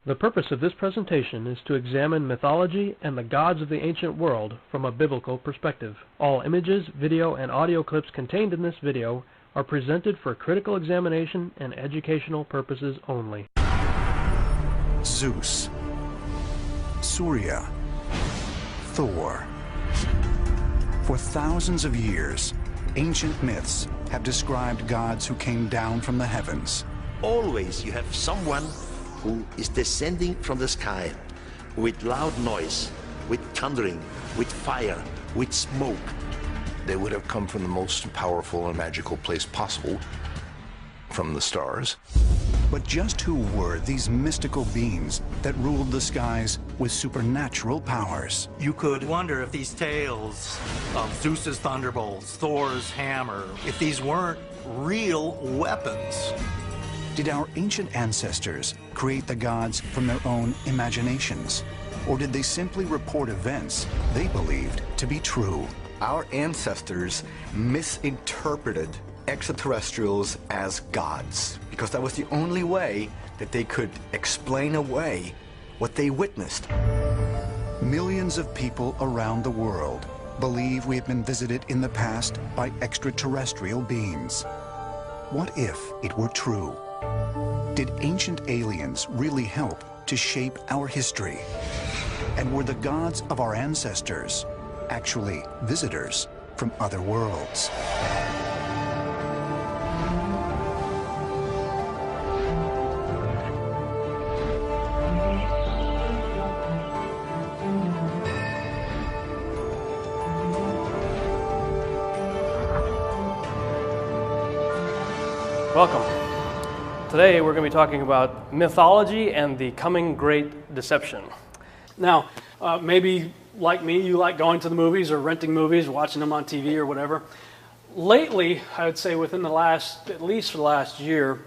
The purpose of this presentation is to examine mythology and the gods of the ancient world from a biblical perspective. All images, video, and audio clips contained in this video are presented for critical examination and educational purposes only. Zeus, Surya, Thor. For thousands of years, ancient myths have described gods who came down from the heavens. Always you have someone who is descending from the sky with loud noise, with thundering, with fire, with smoke. They would have come from the most powerful and magical place possible, from the stars. But just who were these mystical beings that ruled the skies with supernatural powers? You could wonder if these tales of Zeus's thunderbolts, Thor's hammer, if these weren't real weapons. Did our ancient ancestors create the gods from their own imaginations? Or did they simply report events they believed to be true? Our ancestors misinterpreted extraterrestrials as gods because that was the only way that they could explain away what they witnessed. Millions of people around the world believe we have been visited in the past by extraterrestrial beings. What if it were true? Did ancient aliens really help to shape our history? And were the gods of our ancestors actually visitors from other worlds? Welcome. Today we're going to be talking about mythology and the coming great deception. Now, maybe like me, you like going to the movies or renting movies, watching them on TV or whatever. Lately, I would say within the last, at least for the last year,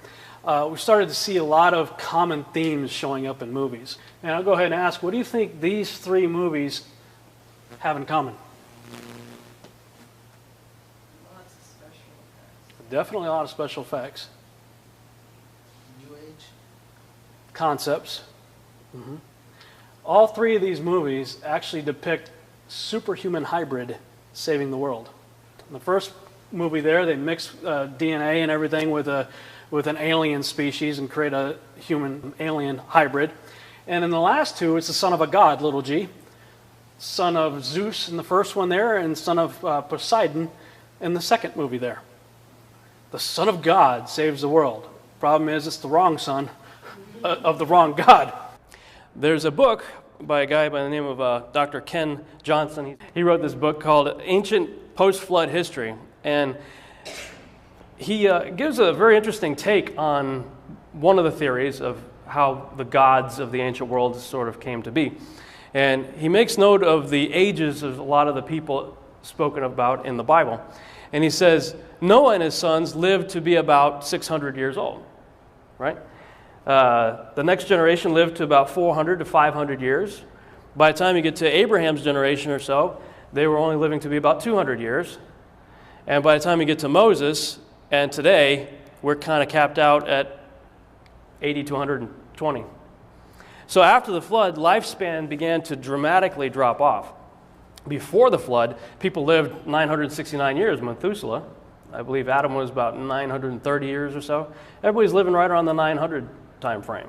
we started to see a lot of common themes showing up in movies. And I'll go ahead and ask, what do you think these three movies have in common? Lots of special effects. Definitely a lot of special effects. New Age. Concepts. Mm-hmm. All three of these movies actually depict superhuman hybrid saving the world. In the first movie there, they mix DNA and everything with an alien species and create a human-alien hybrid. And in the last two, it's the son of a god, little g. Son of Zeus in the first one there, and son of Poseidon in the second movie there. The son of God saves the world. Problem is, it's the wrong son of the wrong god. There's a book by a guy by the name of Dr. Ken Johnson. He wrote this book called Ancient Post-Flood History, and he gives a very interesting take on one of the theories of how the gods of the ancient world sort of came to be. And he makes note of the ages of a lot of the people spoken about in the Bible. And he says, Noah and his sons lived to be about 600 years old, right? The next generation lived to about 400 to 500 years. By the time you get to Abraham's generation or so, they were only living to be about 200 years. And by the time you get to Moses, and today, we're kind of capped out at 80 to 120. So after the flood, lifespan began to dramatically drop off. Before the flood, people lived 969 years, Methuselah. I believe Adam was about 930 years or so. Everybody's living right around the 900 time frame.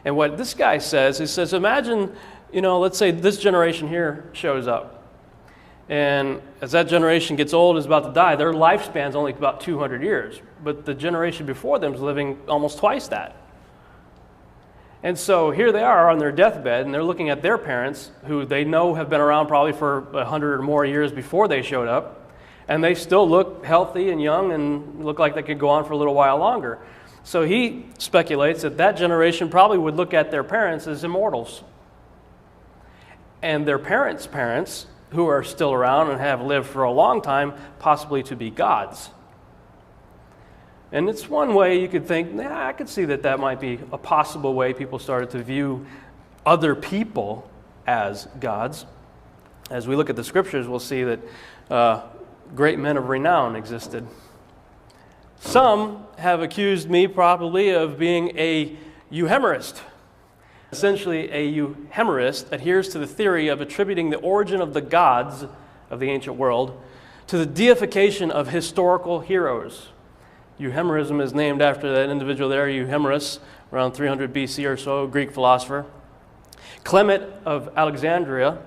And what this guy says, he says, imagine, let's say this generation here shows up. And as that generation gets old, is about to die, their lifespan's only about 200 years. But the generation before them is living almost twice that. And so here they are on their deathbed, and they're looking at their parents, who they know have been around probably for 100 or more years before they showed up. And they still look healthy and young and look like they could go on for a little while longer. So he speculates that that generation probably would look at their parents as immortals. And their parents' parents, who are still around and have lived for a long time, possibly to be gods. And it's one way you could think, I could see that might be a possible way people started to view other people as gods. As we look at the scriptures, we'll see that great men of renown existed. Some have accused me probably of being a euhemerist. Essentially, a euhemerist adheres to the theory of attributing the origin of the gods of the ancient world to the deification of historical heroes. Euhemerism is named after that individual there, Euhemerus, around 300 BC or so, Greek philosopher. Clement of Alexandria,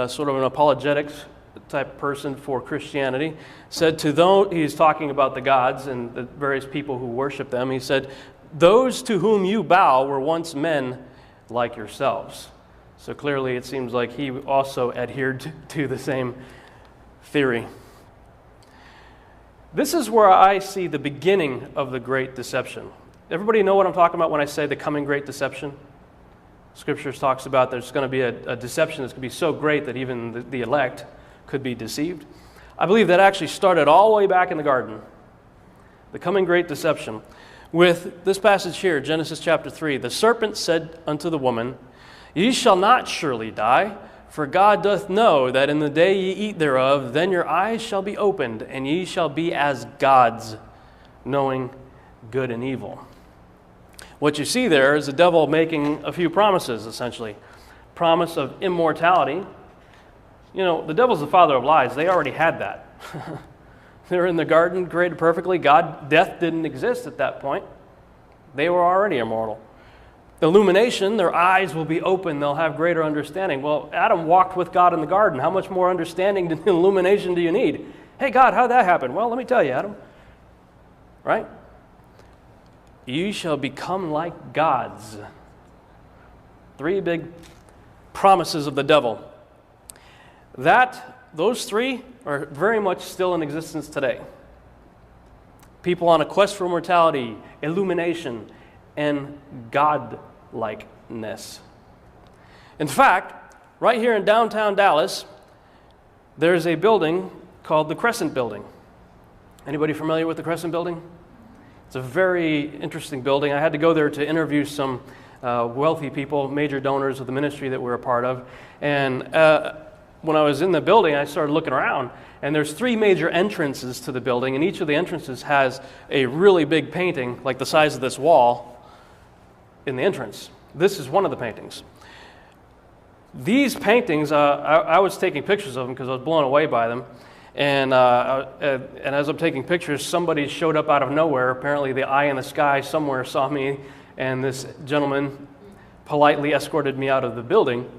sort of an apologetics type person for Christianity, said to those, he's talking about the gods and the various people who worship them, he said, "Those to whom you bow were once men like yourselves." So clearly it seems like he also adhered to the same theory. This is where I see the beginning of the Great Deception. Everybody know what I'm talking about when I say the coming Great Deception? Scriptures talks about there's going to be a deception that's going to be so great that even the elect could be deceived. I believe that actually started all the way back in the garden. The coming Great Deception. With this passage here, Genesis chapter 3, "The serpent said unto the woman, Ye shall not surely die, for God doth know that in the day ye eat thereof, then your eyes shall be opened, and ye shall be as gods, knowing good and evil." What you see there is the devil making a few promises, essentially. Promise of immortality. You know, the devil's the father of lies. They already had that. They're in the garden, created perfectly. Death didn't exist at that point. They were already immortal. Illumination, their eyes will be open. They'll have greater understanding. Well, Adam walked with God in the garden. How much more understanding and illumination do you need? Hey, God, how'd that happen? Well, let me tell you, Adam. Right? "You shall become like gods." 3 big promises of the devil. Those 3 are very much still in existence today. People on a quest for immortality, illumination, and godlikeness. In fact, right here in downtown Dallas, there's a building called the Crescent Building. Anybody familiar with the Crescent Building? It's a very interesting building. I had to go there to interview some wealthy people, major donors of the ministry that we're a part of. And when I was in the building, I started looking around, and there's 3 major entrances to the building, and each of the entrances has a really big painting, like the size of this wall, in the entrance. This is one of the paintings. These paintings, I was taking pictures of them because I was blown away by them. And as I'm taking pictures, somebody showed up out of nowhere. Apparently the eye in the sky somewhere saw me, and this gentleman politely escorted me out of the building.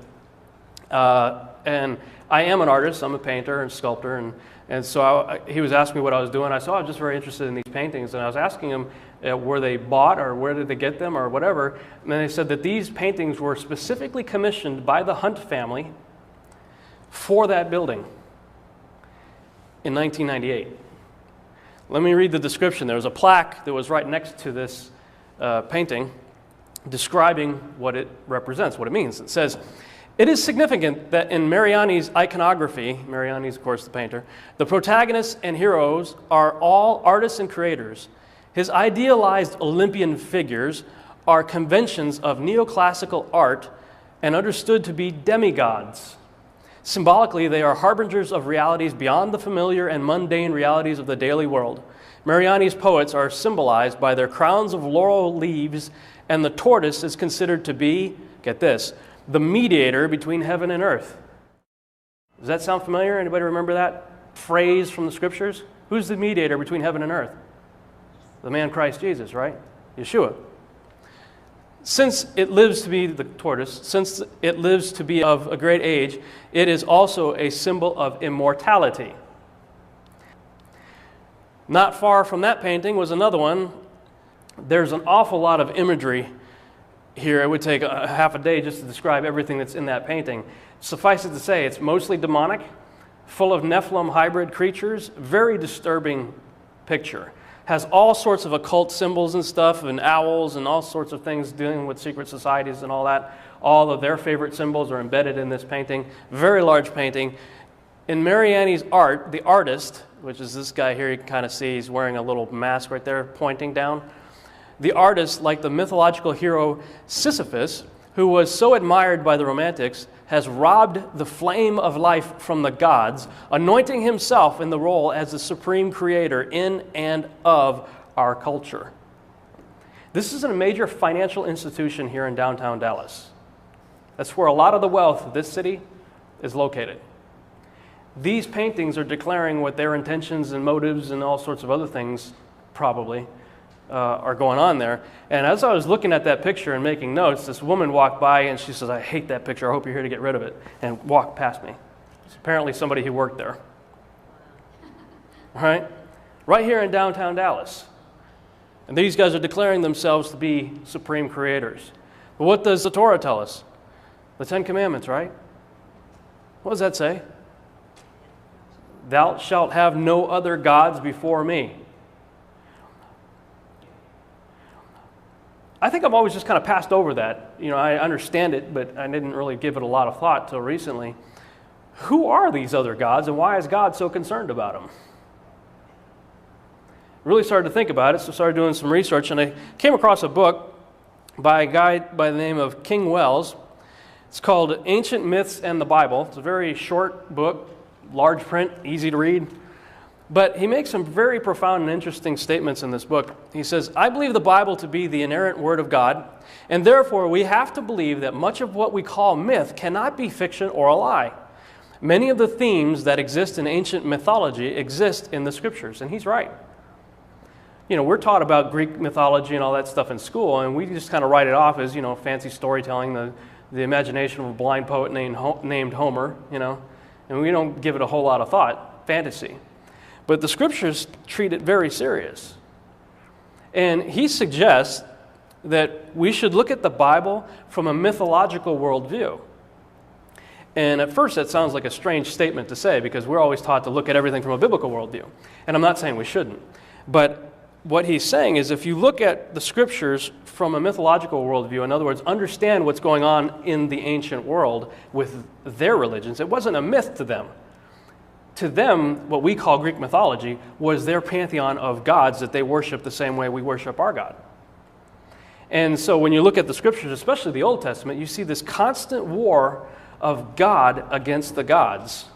And I am an artist. I'm a painter and sculptor. And so he was asking me what I was doing. I said, I'm just very interested in these paintings. And I was asking him, were they bought or where did they get them or whatever? And then they said that these paintings were specifically commissioned by the Hunt family for that building in 1998. Let me read the description. There was a plaque that was right next to this painting describing what it represents, what it means. It says, "It is significant that in Mariani's iconography," Mariani's, of course, the painter, "the protagonists and heroes are all artists and creators. His idealized Olympian figures are conventions of neoclassical art and understood to be demigods. Symbolically, they are harbingers of realities beyond the familiar and mundane realities of the daily world. Mariani's poets are symbolized by their crowns of laurel leaves, and the tortoise is considered to be, get this, the mediator between heaven and earth." Does that sound familiar? Anybody remember that phrase from the scriptures? Who's the mediator between heaven and earth? The man Christ Jesus, right? Yeshua. Since it lives to be the tortoise, since it lives to be of a great age, it is also a symbol of immortality. Not far from that painting was another one. There's an awful lot of imagery here. It would take a half a day just to describe everything that's in that painting. Suffice it to say, it's mostly demonic, full of Nephilim hybrid creatures, very disturbing picture. Has all sorts of occult symbols and stuff, and owls and all sorts of things dealing with secret societies and all that. All of their favorite symbols are embedded in this painting. Very large painting. In Mariani's art, the artist, which is this guy here, you can kind of see he's wearing a little mask right there pointing down. The artist, like the mythological hero Sisyphus, who was so admired by the Romantics, has robbed the flame of life from the gods, anointing himself in the role as the supreme creator in and of our culture. This is a major financial institution here in downtown Dallas. That's where a lot of the wealth of this city is located. These paintings are declaring what their intentions and motives and all sorts of other things probably are going on there. And as I was looking at that picture and making notes, this woman walked by and she says, "I hate that picture. I hope you're here to get rid of it," and walked past me. It's apparently somebody who worked there. All right? Right here in downtown Dallas. And these guys are declaring themselves to be supreme creators. But what does the Torah tell us? The Ten Commandments, right? What does that say? Thou shalt have no other gods before me. I think I've always just kind of passed over that. You know, I understand it, but I didn't really give it a lot of thought till recently. Who are these other gods, and why is God so concerned about them? Really started to think about it, so started doing some research, and I came across a book by a guy by the name of King Wells. It's called Ancient Myths and the Bible. It's a very short book, large print, easy to read. But he makes some very profound and interesting statements in this book. He says, "I believe the Bible to be the inerrant word of God, and therefore we have to believe that much of what we call myth cannot be fiction or a lie. Many of the themes that exist in ancient mythology exist in the scriptures." And he's right. You know, we're taught about Greek mythology and all that stuff in school, and we just kind of write it off as, you know, fancy storytelling, the imagination of a blind poet named Homer, you know, and we don't give it a whole lot of thought, fantasy. But the scriptures treat it very serious. And he suggests that we should look at the Bible from a mythological worldview. And at first that sounds like a strange statement to say, because we're always taught to look at everything from a biblical worldview. And I'm not saying we shouldn't. But what he's saying is if you look at the scriptures from a mythological worldview, in other words, understand what's going on in the ancient world with their religions, it wasn't a myth to them. To them, what we call Greek mythology was their pantheon of gods that they worship the same way we worship our God. And so when you look at the scriptures, especially the Old Testament, you see this constant war of God against the gods,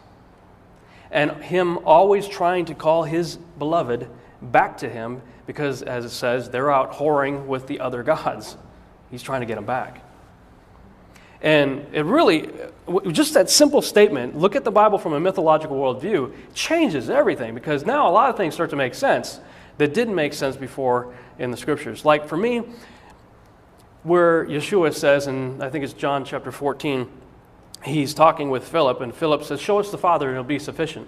and him always trying to call his beloved back to him because, as it says, they're out whoring with the other gods. He's trying to get them back. And it really, just that simple statement, look at the Bible from a mythological worldview, changes everything, because now a lot of things start to make sense that didn't make sense before in the scriptures. Like for me, where Yeshua says, and I think it's John chapter 14, he's talking with Philip, and Philip says, "Show us the Father and it'll be sufficient."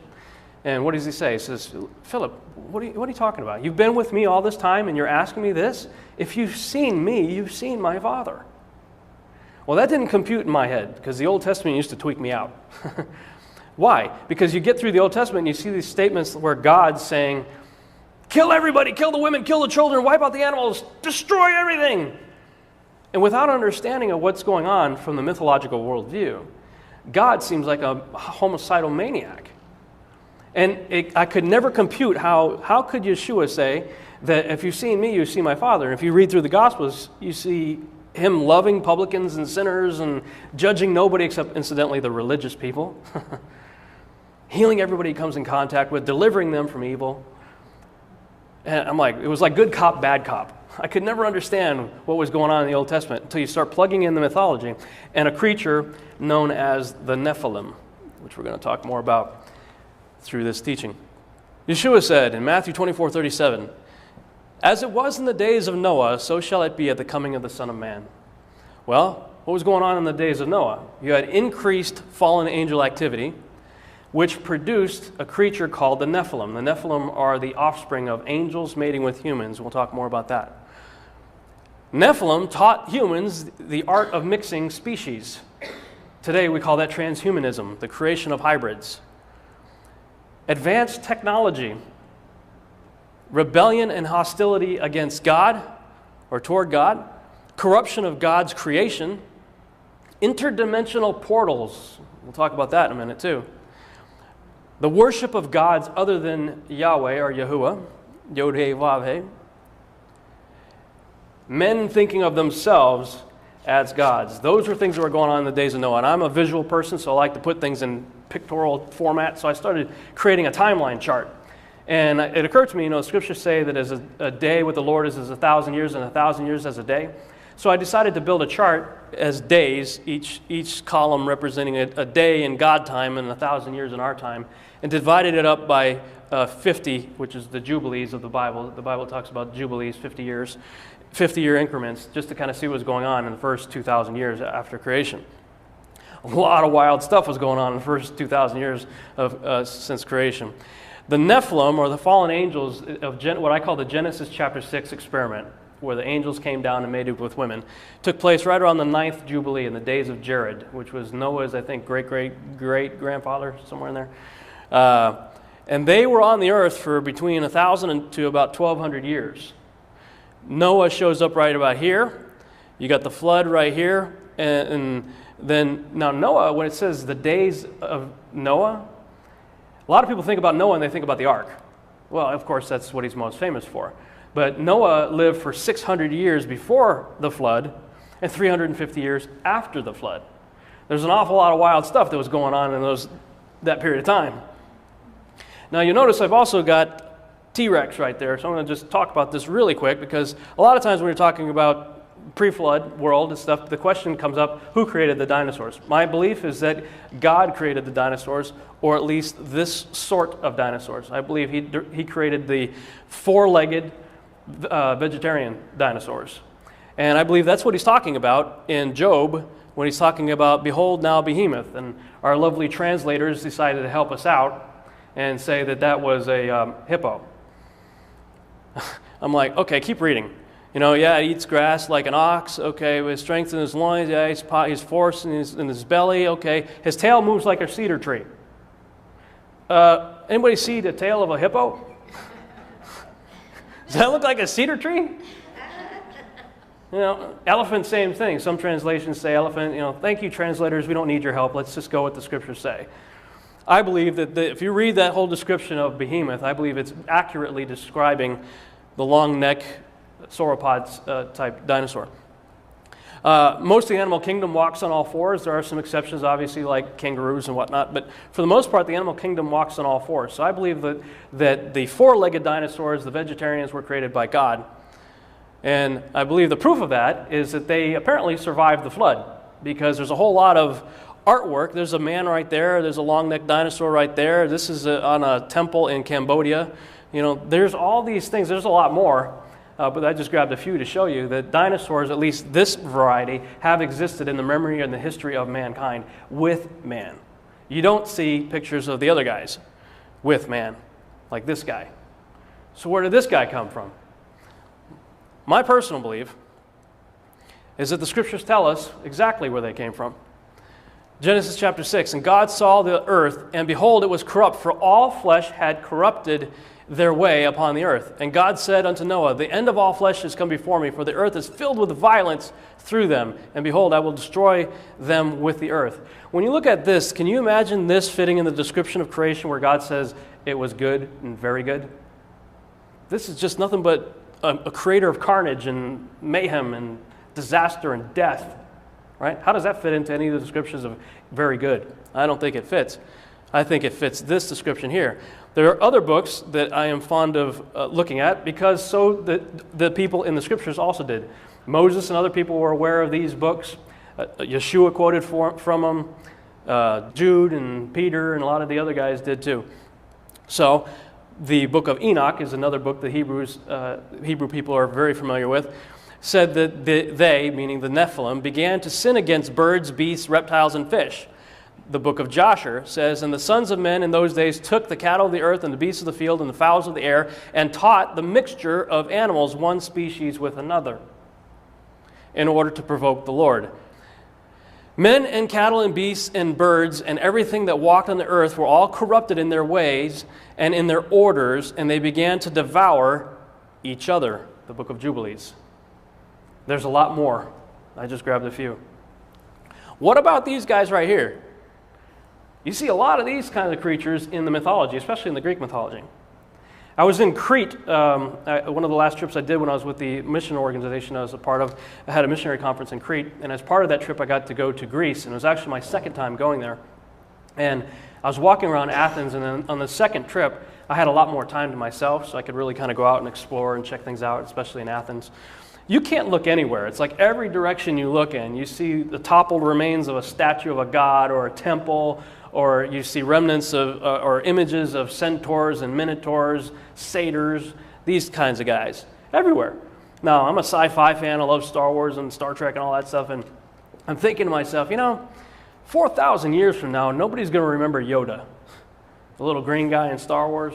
And what does he say? He says, "Philip, what are you talking about? You've been with me all this time and you're asking me this? If you've seen me, you've seen my Father." Well, that didn't compute in my head because the Old Testament used to tweak me out. Why? Because you get through the Old Testament and you see these statements where God's saying, "Kill everybody, kill the women, kill the children, wipe out the animals, destroy everything." And without understanding of what's going on from the mythological worldview, God seems like a homicidal maniac. And I could never compute how could Yeshua say that if you've seen me, you've seen my Father. And if you read through the Gospels, you see him loving publicans and sinners and judging nobody except, incidentally, the religious people. Healing everybody he comes in contact with, delivering them from evil. And I'm like, it was like good cop, bad cop. I could never understand what was going on in the Old Testament until you start plugging in the mythology and a creature known as the Nephilim, which we're going to talk more about through this teaching. Yeshua said in Matthew 24:37, "As it was in the days of Noah, so shall it be at the coming of the Son of Man." Well, what was going on in the days of Noah? You had increased fallen angel activity, which produced a creature called the Nephilim. The Nephilim are the offspring of angels mating with humans. We'll talk more about that. Nephilim taught humans the art of mixing species. Today we call that transhumanism, the creation of hybrids. Advanced technology, rebellion and hostility against God or toward God, corruption of God's creation, interdimensional portals. We'll talk about that in a minute too. The worship of gods other than Yahweh or Yahuwah, Yod-Heh-Vav-Heh. Men thinking of themselves as gods. Those were things that were going on in the days of Noah. And I'm a visual person, so I like to put things in pictorial format. So I started creating a timeline chart. And it occurred to me, scriptures say that as a day with the Lord is as 1,000 years and 1,000 years as a day. So I decided to build a chart as days, each column representing a day in God time and 1,000 years in our time, and divided it up by 50, which is the Jubilees of the Bible. The Bible talks about Jubilees, 50 years, 50-year increments, just to kind of see what's going on in the first 2,000 years after creation. A lot of wild stuff was going on in the first 2,000 years since creation. The Nephilim, or the fallen angels, of what I call the Genesis chapter 6 experiment, where the angels came down and mated with women, took place right around the 9th Jubilee in the days of Jared, which was Noah's, I think, great-great-great-grandfather, somewhere in there. And they were on the earth for between 1,000 to about 1,200 years. Noah shows up right about here. You got the flood right here. And then, now Noah, when it says the days of Noah, a lot of people think about Noah and they think about the ark. Well, of course, that's what he's most famous for. But Noah lived for 600 years before the flood and 350 years after the flood. There's an awful lot of wild stuff that was going on in that period of time. Now, you'll notice I've also got T-Rex right there, so I'm going to just talk about this really quick, because a lot of times when you're talking about pre-flood world and stuff, the question comes up, who created the dinosaurs? My belief is that God created the dinosaurs, or at least this sort of dinosaurs. I believe he created the four-legged vegetarian dinosaurs. And I believe that's what he's talking about in Job when he's talking about, behold now behemoth. And our lovely translators decided to help us out and say that that was a hippo. I'm like, okay, keep reading. You know, yeah, it eats grass like an ox. Okay, with strength in his loins. Yeah, he's force in his belly. Okay, his tail moves like a cedar tree. Anybody see the tail of a hippo? Does that look like a cedar tree? You know, elephant, same thing. Some translations say elephant. You know, thank you, translators. We don't need your help. Let's just go with the scriptures say. I believe that if you read that whole description of behemoth, I believe it's accurately describing the long neck sauropod type dinosaur. Most of the animal kingdom walks on all fours. There are some exceptions, obviously, like kangaroos and whatnot, but for the most part, the animal kingdom walks on all fours. So I believe that the four-legged dinosaurs, the vegetarians, were created by God. And I believe the proof of that is that they apparently survived the flood, because there's a whole lot of artwork. There's a man right there. There's a long-necked dinosaur right there. This is on a temple in Cambodia. You know, there's all these things. There's a lot more. But I just grabbed a few to show you that dinosaurs, at least this variety, have existed in the memory and the history of mankind with man. You don't see pictures of the other guys with man, like this guy. So where did this guy come from? My personal belief is that the scriptures tell us exactly where they came from. Genesis chapter 6, and God saw the earth, and behold, it was corrupt, for all flesh had corrupted their way upon the earth. And God said unto Noah, the end of all flesh is come before me, for the earth is filled with violence through them. And behold, I will destroy them with the earth. When you look at this, can you imagine this fitting in the description of creation where God says it was good and very good? This is just nothing but a creator of carnage and mayhem and disaster and death. Right? How does that fit into any of the descriptions of very good? I don't think it fits. I think it fits this description here. There are other books that I am fond of looking at, because so the people in the scriptures also did. Moses and other people were aware of these books. Yeshua quoted from them. Jude and Peter and a lot of the other guys did too. So the book of Enoch is another book that Hebrew people are very familiar with. Said that they, meaning the Nephilim, began to sin against birds, beasts, reptiles, and fish. The book of Joshua says, and the sons of men in those days took the cattle of the earth and the beasts of the field and the fowls of the air, and taught the mixture of animals one species with another, in order to provoke the Lord. Men and cattle and beasts and birds and everything that walked on the earth were all corrupted in their ways and in their orders, and they began to devour each other. The book of Jubilees. There's a lot more. I just grabbed a few. What about these guys right here? You see a lot of these kinds of creatures in the mythology, especially in the Greek mythology. I was in Crete, one of the last trips I did when I was with the mission organization I was a part of. I had a missionary conference in Crete, and as part of that trip I got to go to Greece, and it was actually my second time going there. And I was walking around Athens, and then on the second trip I had a lot more time to myself, so I could really kind of go out and explore and check things out, especially in Athens. You can't look anywhere. It's like every direction you look in, you see the toppled remains of a statue of a god or a temple, or you see remnants of, or images of centaurs and minotaurs, satyrs, these kinds of guys, everywhere. Now, I'm a sci-fi fan. I love Star Wars and Star Trek and all that stuff, and I'm thinking to myself, 4,000 years from now, nobody's going to remember Yoda, the little green guy in Star Wars.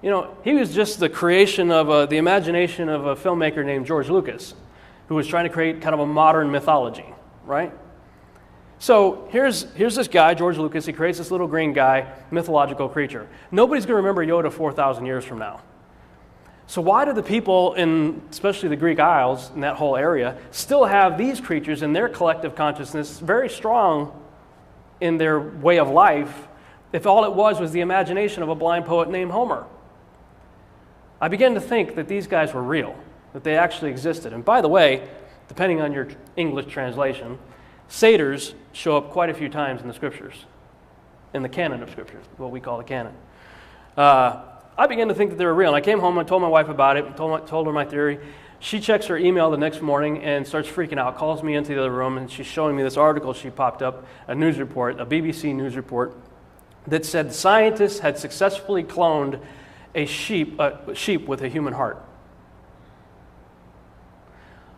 He was just the creation of the imagination of a filmmaker named George Lucas, who was trying to create kind of a modern mythology, right? So here's this guy, George Lucas. He creates this little green guy, mythological creature. Nobody's going to remember Yoda 4,000 years from now. So why do the people in, especially the Greek Isles, in that whole area, still have these creatures in their collective consciousness very strong in their way of life, if all it was the imagination of a blind poet named Homer? I began to think that these guys were real, that they actually existed. And by the way, depending on your English translation, satyrs show up quite a few times in the scriptures, in the canon of scriptures, what we call the canon. I began to think that they were real. And I came home and told my wife about it, and told her my theory. She checks her email the next morning and starts freaking out, calls me into the other room, and she's showing me this article she popped up, a news report, a BBC news report, that said scientists had successfully cloned a sheep with a human heart.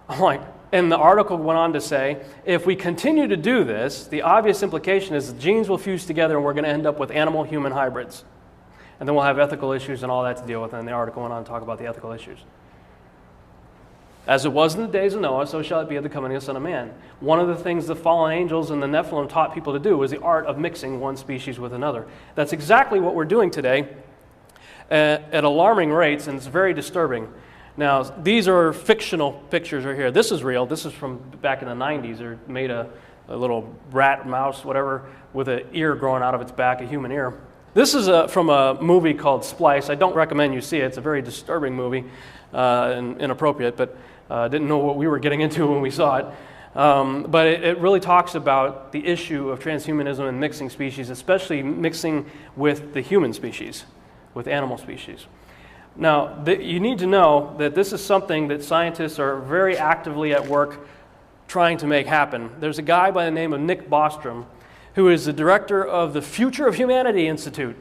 I'm like, and the article went on to say, if we continue to do this, the obvious implication is the genes will fuse together and we're going to end up with animal-human hybrids. And then we'll have ethical issues and all that to deal with. And the article went on to talk about the ethical issues. As it was in the days of Noah, so shall it be at the coming of the Son of Man. One of the things the fallen angels and the Nephilim taught people to do was the art of mixing one species with another. That's exactly what we're doing today at alarming rates, and it's very disturbing. Now, these are fictional pictures right here. This is real. This is from back in the 90s. They made a little rat, mouse, whatever, with an ear growing out of its back, a human ear. This is from a movie called Splice. I don't recommend you see it. It's a very disturbing movie and inappropriate, but didn't know what we were getting into when we saw it. But it really talks about the issue of transhumanism and mixing species, especially mixing with the human species, with animal species. Now, you need to know that this is something that scientists are very actively at work trying to make happen. There's a guy by the name of Nick Bostrom, who is the director of the Future of Humanity Institute.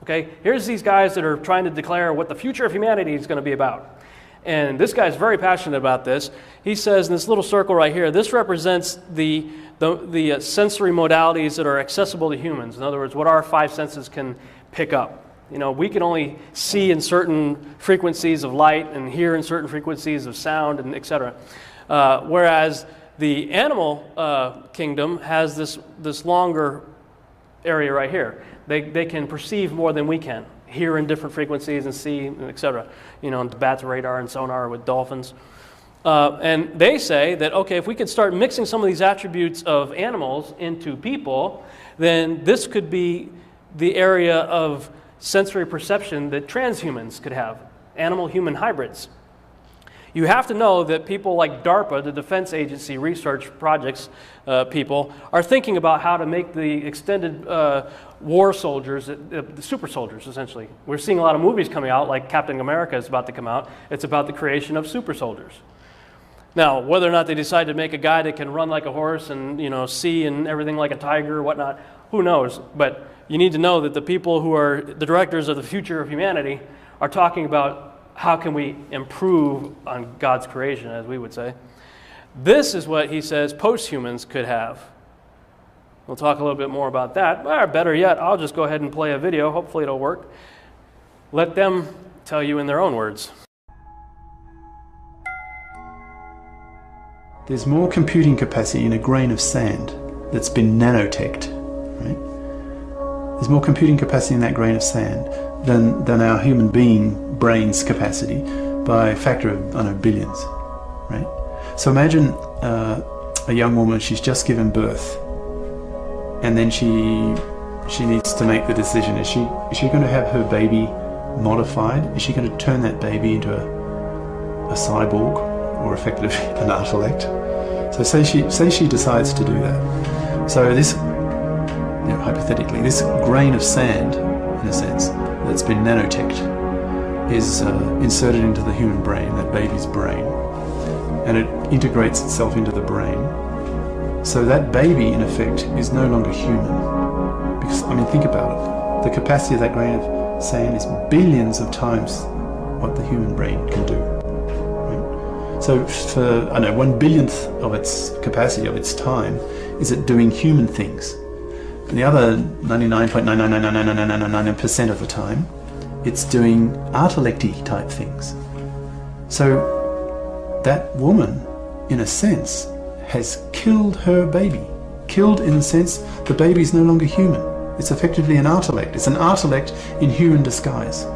Okay, here's these guys that are trying to declare what the future of humanity is going to be about. And this guy's very passionate about this. He says in this little circle right here, this represents the sensory modalities that are accessible to humans. In other words, what our five senses can pick up. We can only see in certain frequencies of light and hear in certain frequencies of sound, and etc. Whereas the animal kingdom has this longer area right here. They can perceive more than we can, hear in different frequencies and see, etc. The bats radar and sonar with dolphins. And they say that, okay, if we could start mixing some of these attributes of animals into people, then this could be the area of sensory perception that transhumans could have, animal-human hybrids. You have to know that people like DARPA, the Defense Agency Research Projects people, are thinking about how to make the extended war soldiers, the super soldiers, essentially. We're seeing a lot of movies coming out, like Captain America is about to come out. It's about the creation of super soldiers. Now, whether or not they decide to make a guy that can run like a horse and see and everything like a tiger or whatnot, who knows? But you need to know that the people who are the directors of the future of humanity are talking about how can we improve on God's creation, as we would say. This is what he says posthumans could have. We'll talk a little bit more about that. Or better yet, I'll just go ahead and play a video. Hopefully it'll work. Let them tell you in their own words. There's more computing capacity in a grain of sand that's been nanoteched, right? There's more computing capacity in that grain of sand than our human being brain's capacity by a factor of, I don't know, billions, right? So imagine a young woman, she's just given birth, and then she needs to make the decision, is she going to have her baby modified? Is she going to turn that baby into a cyborg, or effectively an intellect? So say she decides to do that. So this, hypothetically, this grain of sand, in a sense, that's been nanoteched, is inserted into the human brain, that baby's brain. and it integrates itself into the brain. So that baby, in effect, is no longer human. Because, I mean, think about it. The capacity of that grain of sand is billions of times what the human brain can do. Right? So for, I don't know, 1/1000th of its capacity, of its time, is it doing human things. And the other 99.9999999% of the time, it's doing artelecty type things. So that woman, in a sense, has killed her baby. Killed in the sense the baby is no longer human. It's effectively an artelect. It's an artelect in human disguise.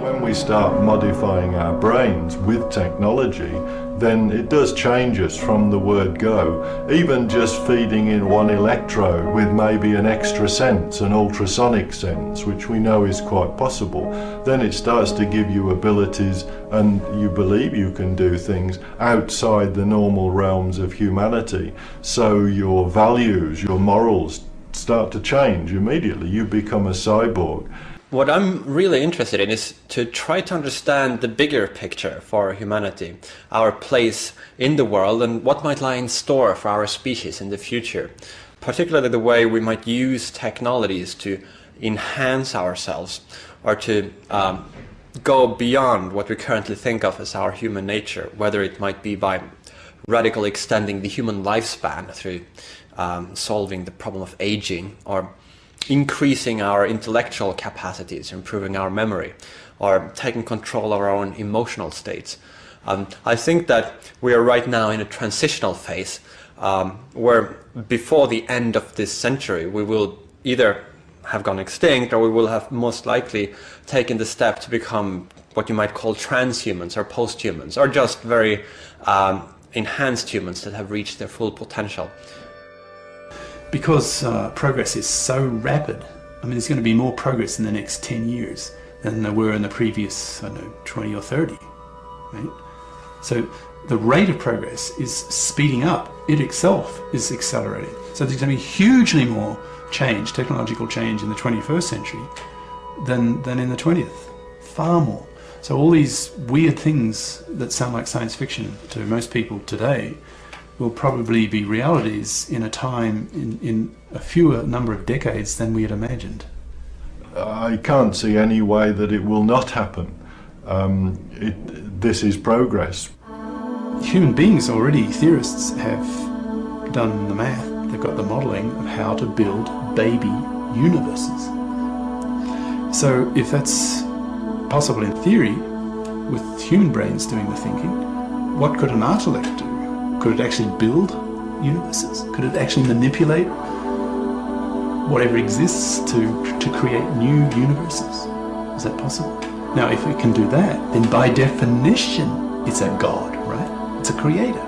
When we start modifying our brains with technology, then it does change us from the word go. Even just feeding in one electrode with maybe an extra sense, an ultrasonic sense, which we know is quite possible, then it starts to give you abilities and you believe you can do things outside the normal realms of humanity. So your values, your morals start to change immediately. You become a cyborg. What I'm really interested in is to try to understand the bigger picture for humanity, our place in the world and what might lie in store for our species in the future, particularly the way we might use technologies to enhance ourselves or to go beyond what we currently think of as our human nature, whether it might be by radically extending the human lifespan through solving the problem of aging, or increasing our intellectual capacities, improving our memory, or taking control of our own emotional states. I think that we are right now in a transitional phase where before the end of this century we will either have gone extinct or we will have most likely taken the step to become what you might call transhumans or posthumans, or just very enhanced humans that have reached their full potential. Because progress is so rapid, I mean, there's going to be more progress in the next 10 years than there were in the previous, I don't know, 20 or 30, right? So the rate of progress is speeding up. It itself is accelerating. So there's going to be hugely more change, technological change in the 21st century than in the 20th. Far more. So all these weird things that sound like science fiction to most people today will probably be realities in a time, in a fewer number of decades than we had imagined. I can't see any way that it will not happen. This is progress. Human beings already, theorists have done the math. They've got the modelling of how to build baby universes. So if that's possible in theory, with human brains doing the thinking, what could an artelect do? Could it actually build universes? Could it actually manipulate whatever exists to create new universes? Is that possible? Now, if it can do that, then by definition, it's a god, right? It's a creator.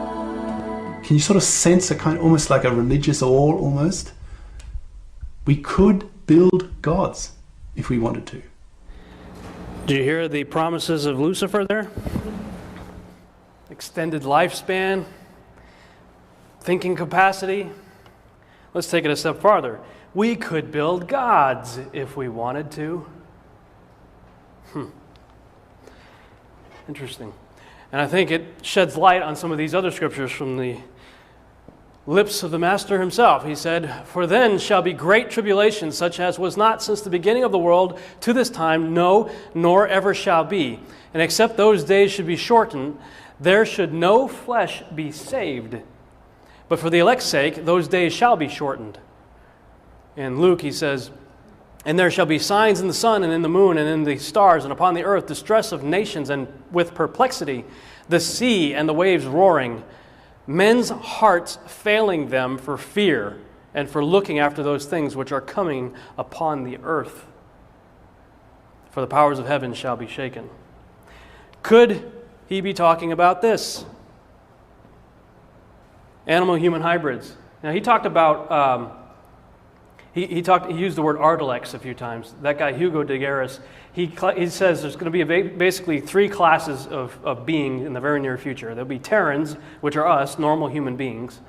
Can you sort of sense a kind of almost like a religious awe almost? We could build gods if we wanted to. Did you hear the promises of Lucifer there? Extended lifespan, thinking capacity. Let's take it a step farther. We could build gods if we wanted to. Interesting. And I think it sheds light on some of these other scriptures from the lips of the Master himself. He said, "For then shall be great tribulation, such as was not since the beginning of the world to this time, no, nor ever shall be. And except those days should be shortened, there should no flesh be saved. But for the elect's sake, those days shall be shortened." In Luke, he says, "And there shall be signs in the sun and in the moon and in the stars, and upon the earth distress of nations and with perplexity, the sea and the waves roaring, men's hearts failing them for fear and for looking after those things which are coming upon the earth. For the powers of heaven shall be shaken." Could he be talking about this? Animal-human hybrids. Now, he talked about, he used the word artelex a few times. That guy, Hugo de Garis, he says there's going to be basically three classes of being in the very near future. There'll be Terrans, which are us, normal human beings.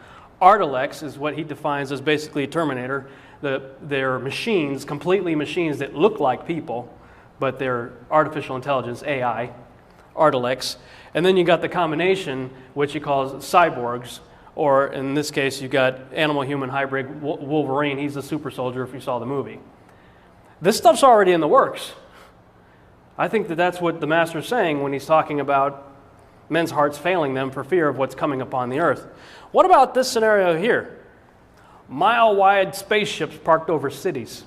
Artelex is what he defines as basically a Terminator. They're machines, completely machines that look like people, but they're artificial intelligence, AI. Ardalex. And then you got the combination, which he calls cyborgs, or in this case, you got animal-human hybrid Wolverine. He's a super soldier if you saw the movie. This stuff's already in the works. I think that that's what the Master's saying when he's talking about men's hearts failing them for fear of what's coming upon the earth. What about this scenario here? Mile-wide spaceships parked over cities.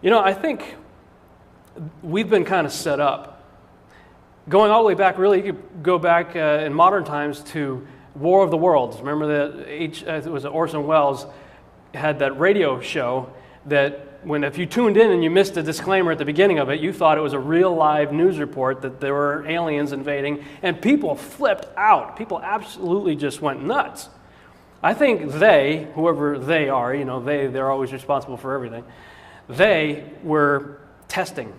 You know, I think we've been kind of set up. Going all the way back, really, you could go back in modern times to War of the Worlds. Remember that it was Orson Welles had that radio show that if you tuned in and you missed a disclaimer at the beginning of it, you thought it was a real live news report that there were aliens invading, and people flipped out. People absolutely just went nuts. I think they, whoever they are, you know, they're always responsible for everything. They were testing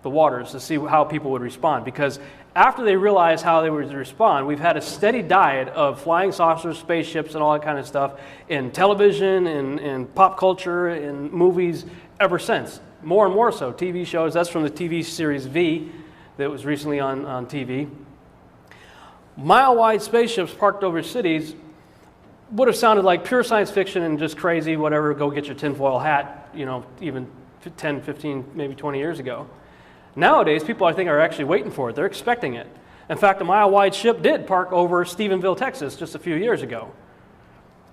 the waters to see how people would respond, because after they realized how they would respond, we've had a steady diet of flying saucers, spaceships, and all that kind of stuff in television, in pop culture, in movies ever since. More and more so. TV shows, that's from the TV series V that was recently on TV. Mile-wide spaceships parked over cities would have sounded like pure science fiction and just crazy, whatever, go get your tinfoil hat, you know, even 10, 15, maybe 20 years ago. Nowadays, people, I think, are actually waiting for it. They're expecting it. In fact, a mile-wide ship did park over Stephenville, Texas, just a few years ago.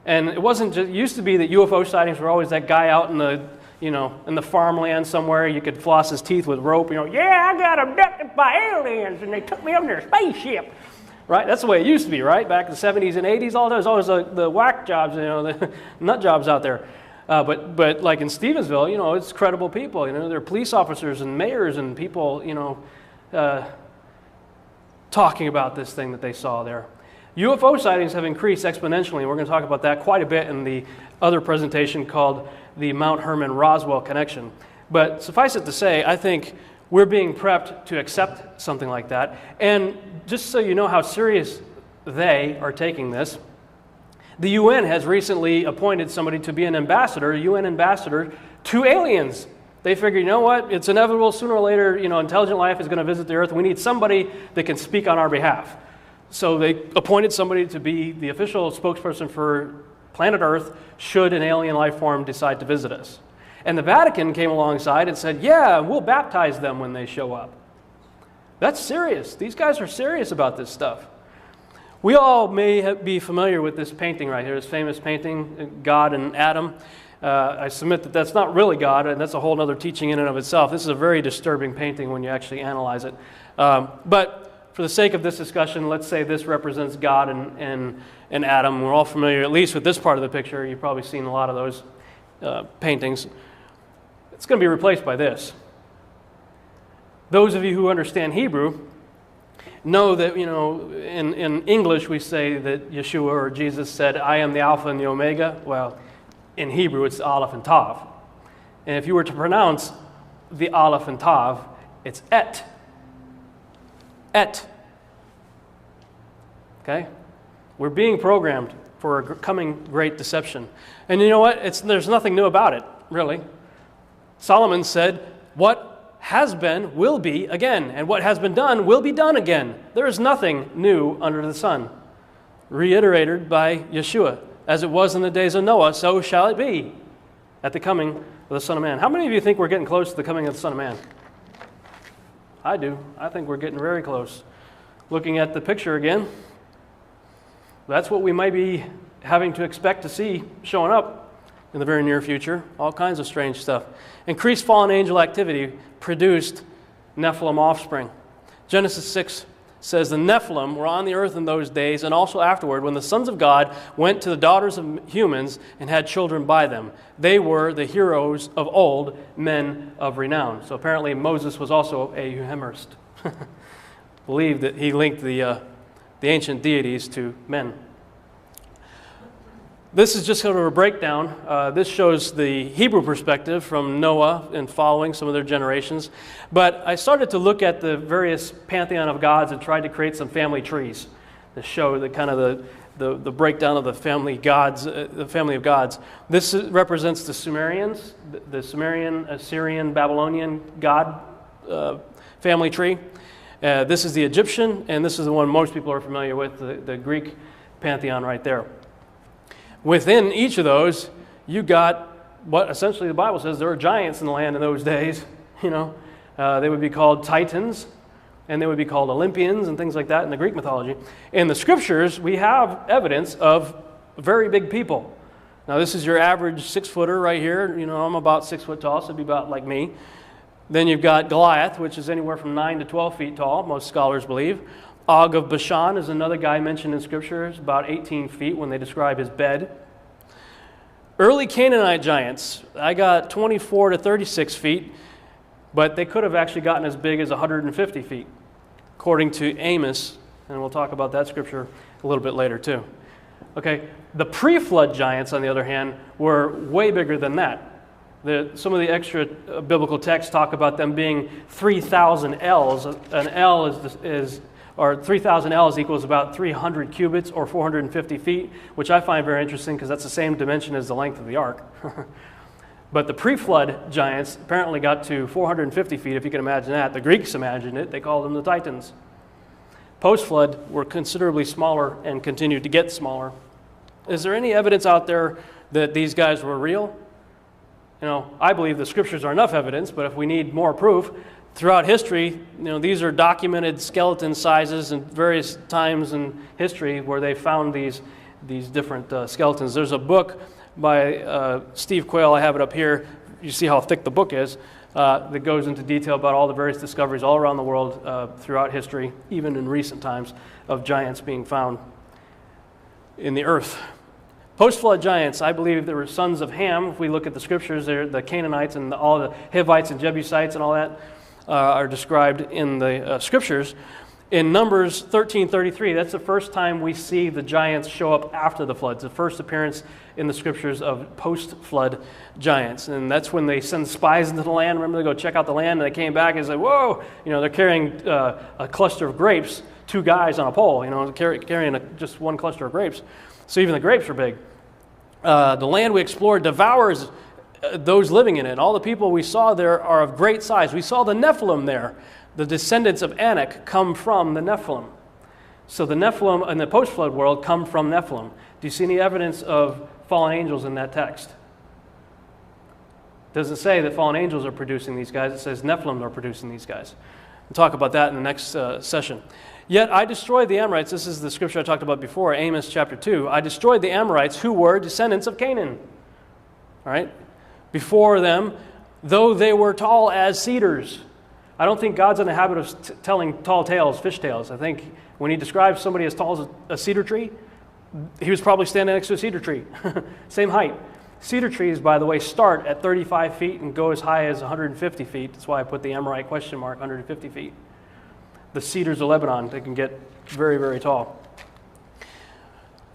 And it wasn't just, it used to be that UFO sightings were always that guy out in the, you know, in the farmland somewhere. You could floss his teeth with rope. You know, yeah, I got abducted by aliens, and they took me on their spaceship. Right? That's the way it used to be, right? Back in the 70s and 80s, all those always the whack jobs, you know, the nut jobs out there. But like in Stevensville, you know, it's credible people. You know, there are police officers and mayors and people, you know, talking about this thing that they saw there. UFO sightings have increased exponentially. We're going to talk about that quite a bit in the other presentation called the Mount Herman-Roswell Connection. But suffice it to say, I think we're being prepped to accept something like that. And just so you know how serious they are taking this, the UN has recently appointed somebody to be an ambassador, a UN ambassador, to aliens. They figure, you know what, it's inevitable, sooner or later, you know, intelligent life is going to visit the earth. We need somebody that can speak on our behalf. So they appointed somebody to be the official spokesperson for planet Earth should an alien life form decide to visit us. And the Vatican came alongside and said, yeah, we'll baptize them when they show up. That's serious. These guys are serious about this stuff. We all may be familiar with this painting right here, this famous painting, God and Adam. I submit that that's not really God, and that's a whole other teaching in and of itself. This is a very disturbing painting when you actually analyze it. But for the sake of this discussion, let's say this represents God and Adam. We're all familiar, at least with this part of the picture. You've probably seen a lot of those paintings. It's going to be replaced by this. Those of you who understand Hebrew know that, you know, in English we say that Yeshua or Jesus said, I am the Alpha and the Omega. Well, in Hebrew it's Aleph and Tav. And if you were to pronounce the Aleph and Tav, it's Et. Et. Okay? We're being programmed for a coming great deception. And you know what? There's nothing new about it, really. Solomon said, what has been will be again, and what has been done will be done again. There is nothing new under the sun. Reiterated by Yeshua, as it was in the days of Noah, so shall it be at the coming of the Son of Man. How many of you think we're getting close to the coming of the Son of Man? I do. I think we're getting very close. Looking at the picture again, that's what we might be having to expect to see showing up in the very near future. All kinds of strange stuff. Increased fallen angel activity produced Nephilim offspring. Genesis 6 says the Nephilim were on the earth in those days and also afterward when the sons of God went to the daughters of humans and had children by them. They were the heroes of old, men of renown. So apparently Moses was also a Euhemerist. Believed that he linked the ancient deities to men. This is just sort of a breakdown. This shows the Hebrew perspective from Noah and following some of their generations. But I started to look at the various pantheon of gods and tried to create some family trees to show the kind of the breakdown of the family gods, the family of gods. This represents the Sumerians, the Sumerian, Assyrian, Babylonian god family tree. This is the Egyptian, and this is the one most people are familiar with, the Greek pantheon right there. Within each of those, you got what essentially the Bible says there were giants in the land in those days. You know, they would be called Titans, and they would be called Olympians and things like that in the Greek mythology. In the scriptures, we have evidence of very big people. Now, this is your average 6-footer right here. You know, I'm about 6 foot tall, so it'd be about like me. Then you've got Goliath, which is anywhere from 9 to 12 feet tall, most scholars believe. Og of Bashan is another guy mentioned in scriptures, about 18 feet when they describe his bed. Early Canaanite giants, I got 24 to 36 feet, but they could have actually gotten as big as 150 feet, according to Amos, and we'll talk about that scripture a little bit later too. Okay, the pre-flood giants, on the other hand, were way bigger than that. Some of the extra biblical texts talk about them being 3,000 ells. An ell or 3,000 ells equals about 300 cubits or 450 feet, which I find very interesting because that's the same dimension as the length of the ark. But the pre-flood giants apparently got to 450 feet, if you can imagine that. The Greeks imagined it. They called them the Titans. Post-flood were considerably smaller and continued to get smaller. Is there any evidence out there that these guys were real? You know, I believe the scriptures are enough evidence, but if we need more proof, throughout history, you know, these are documented skeleton sizes and various times in history where they found these different skeletons. There's a book by Steve Quayle, I have it up here. You see how thick the book is, that goes into detail about all the various discoveries all around the world throughout history, even in recent times, of giants being found in the earth. Post-flood giants, I believe they were sons of Ham. If we look at the scriptures, they're the Canaanites and all the Hivites and Jebusites and all that are described in the scriptures. In Numbers 13:33, that's the first time we see the giants show up after the floods, the first appearance in the scriptures of post-flood giants. And that's when they send spies into the land. Remember, they go check out the land, and they came back and said, whoa, you know, they're carrying a cluster of grapes, 2 guys on a pole, you know, carrying just one cluster of grapes. So even the grapes are big. The land we explored devours those living in it. All the people we saw there are of great size. We saw the Nephilim there. The descendants of Anak come from the Nephilim. So the Nephilim in the post-flood world come from Nephilim. Do you see any evidence of fallen angels in that text? It doesn't say that fallen angels are producing these guys. It says Nephilim are producing these guys. We'll talk about that in the next session. Yet I destroyed the Amorites. This is the scripture I talked about before, Amos chapter 2. I destroyed the Amorites who were descendants of Canaan. All right? Before them, though they were tall as cedars. I don't think God's in the habit of telling tall tales, fish tales. I think when he describes somebody as tall as a cedar tree, he was probably standing next to a cedar tree. Same height. Cedar trees, by the way, start at 35 feet and go as high as 150 feet. That's why I put the Amorite question mark, 150 feet. The cedars of Lebanon, they can get very, very tall.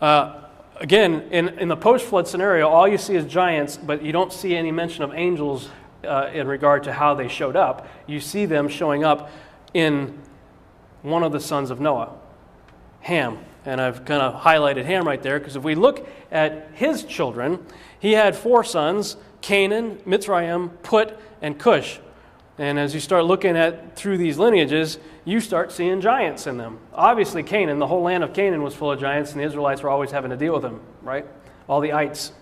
Again, in the post-flood scenario, all you see is giants, but you don't see any mention of angels in regard to how they showed up. You see them showing up in one of the sons of Noah, Ham. And I've kind of highlighted Ham right there, because if we look at his children, he had 4 sons, Canaan, Mitzrayim, Put, and Cush. And as you start looking at through these lineages, you start seeing giants in them. Obviously, Canaan, the whole land of Canaan was full of giants, and the Israelites were always having to deal with them, right? All the ites.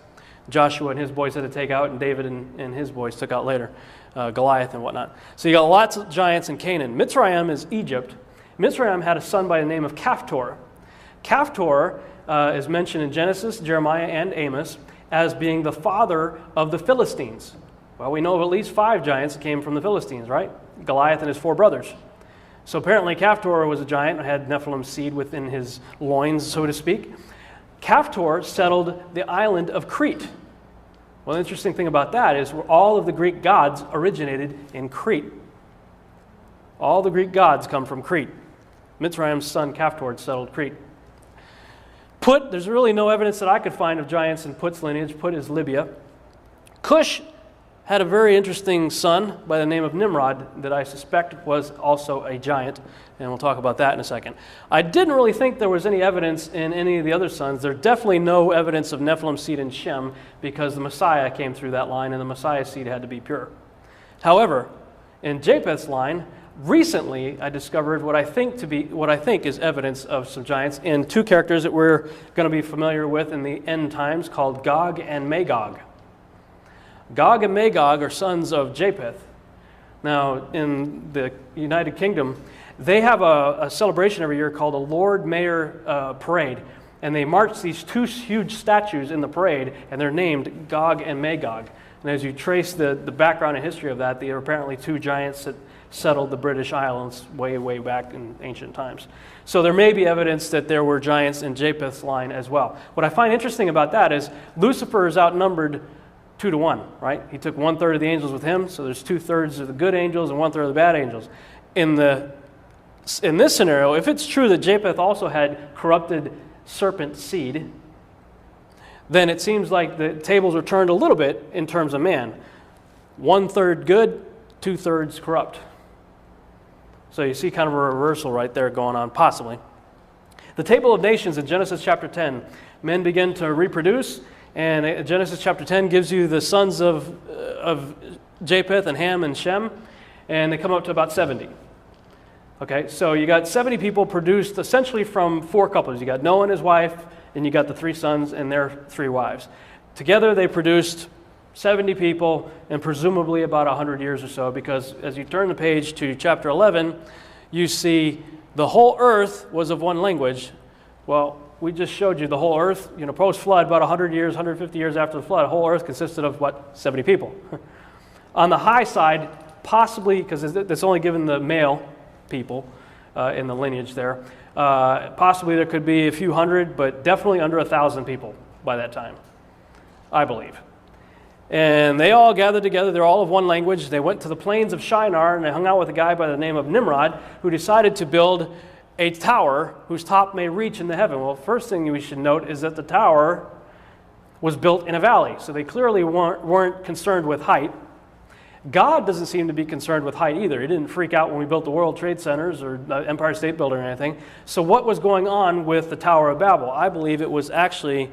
Joshua and his boys had to take out, and David and his boys took out later, Goliath and whatnot. So you got lots of giants in Canaan. Mitzrayim is Egypt. Mitzrayim had a son by the name of Caphtor. Caphtor is mentioned in Genesis, Jeremiah, and Amos as being the father of the Philistines. Well, we know of at least 5 giants that came from the Philistines, right? Goliath and his 4 brothers. So apparently Caphtor was a giant and had Nephilim seed within his loins, so to speak. Caphtor settled the island of Crete. Well, the interesting thing about that is all of the Greek gods originated in Crete. All the Greek gods come from Crete. Mitzrayim's son Caphtor settled Crete. Put, there's really no evidence that I could find of giants in Put's lineage. Put is Libya. Cush had a very interesting son by the name of Nimrod that I suspect was also a giant, and we'll talk about that in a second. I didn't really think there was any evidence in any of the other sons. There's definitely no evidence of Nephilim seed in Shem because the Messiah came through that line, and the Messiah's seed had to be pure. However, in Japheth's line, recently I discovered what I think is evidence of some giants in two characters that we're going to be familiar with in the end times called Gog and Magog. Gog and Magog are sons of Japheth. Now, in the United Kingdom, they have a celebration every year called a Lord Mayor Parade, and they march these two huge statues in the parade, and they're named Gog and Magog. And as you trace the background and history of that, they are apparently two giants that settled the British Islands way, way back in ancient times. So there may be evidence that there were giants in Japheth's line as well. What I find interesting about that is Lucifer is outnumbered 2-1, right? He took 1/3 of the angels with him, so there's 2/3 of the good angels and 1/3 of the bad angels. In this scenario, if it's true that Japheth also had corrupted serpent seed, then it seems like the tables are turned a little bit in terms of man. 1/3 good, 2/3 corrupt. So you see kind of a reversal right there going on, possibly. The table of nations in Genesis chapter 10, men begin to reproduce, and Genesis chapter 10 gives you the sons of Japheth and Ham and Shem, and they come up to about 70. Okay, so you got 70 people produced essentially from 4 couples. You got Noah and his wife, and you got the 3 sons and their 3 wives. Together they produced 70 people, and presumably about 100 years or so, because as you turn the page to chapter 11, you see the whole earth was of one language. Well, we just showed you the whole earth, post-flood, about 100 years, 150 years after the flood, the whole earth consisted of, 70 people. On the high side, possibly, because it's only given the male people in the lineage there, possibly there could be a few hundred, but definitely under 1,000 people by that time, I believe. And they all gathered together. They're all of one language. They went to the plains of Shinar, and they hung out with a guy by the name of Nimrod, who decided to build a tower whose top may reach into heaven. Well, first thing we should note is that the tower was built in a valley, so they clearly weren't concerned with height. God doesn't seem to be concerned with height either. He didn't freak out when we built the World Trade Centers or the Empire State Building or anything. So what was going on with the Tower of Babel? I believe it was actually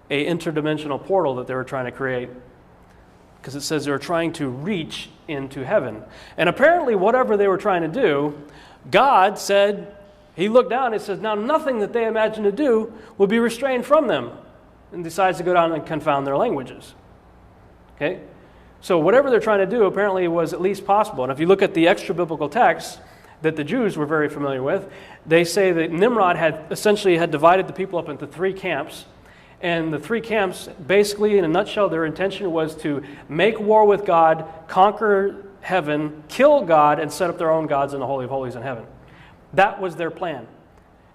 an interdimensional portal that they were trying to create, because it says they were trying to reach into heaven. And apparently whatever they were trying to do, God said, he looked down and says, now nothing that they imagine to do will be restrained from them, and decides to go down and confound their languages. Okay? So whatever they're trying to do apparently was at least possible. And if you look at the extra-biblical texts that the Jews were very familiar with, they say that Nimrod had essentially divided the people up into 3 camps. And the 3 camps, basically in a nutshell, their intention was to make war with God, conquer heaven, kill God, and set up their own gods in the Holy of Holies in heaven. That was their plan.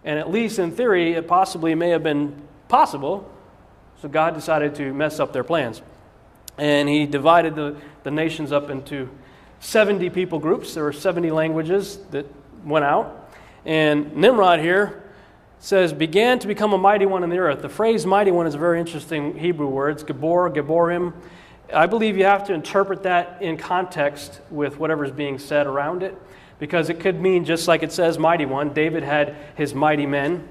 And at least in theory, it possibly may have been possible. So God decided to mess up their plans. And he divided the nations up into 70 people groups. There were 70 languages that went out. And Nimrod here says, began to become a mighty one in the earth. The phrase mighty one is a very interesting Hebrew word. It's Gabor, Gaborim. I believe you have to interpret that in context with whatever's being said around it, because it could mean, just like it says, mighty one. David had his mighty men.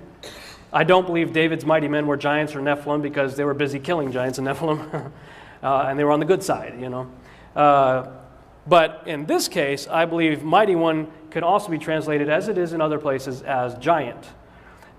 I don't believe David's mighty men were giants or Nephilim, because they were busy killing giants and Nephilim, and they were on the good side, But in this case, I believe mighty one could also be translated, as it is in other places, as giant.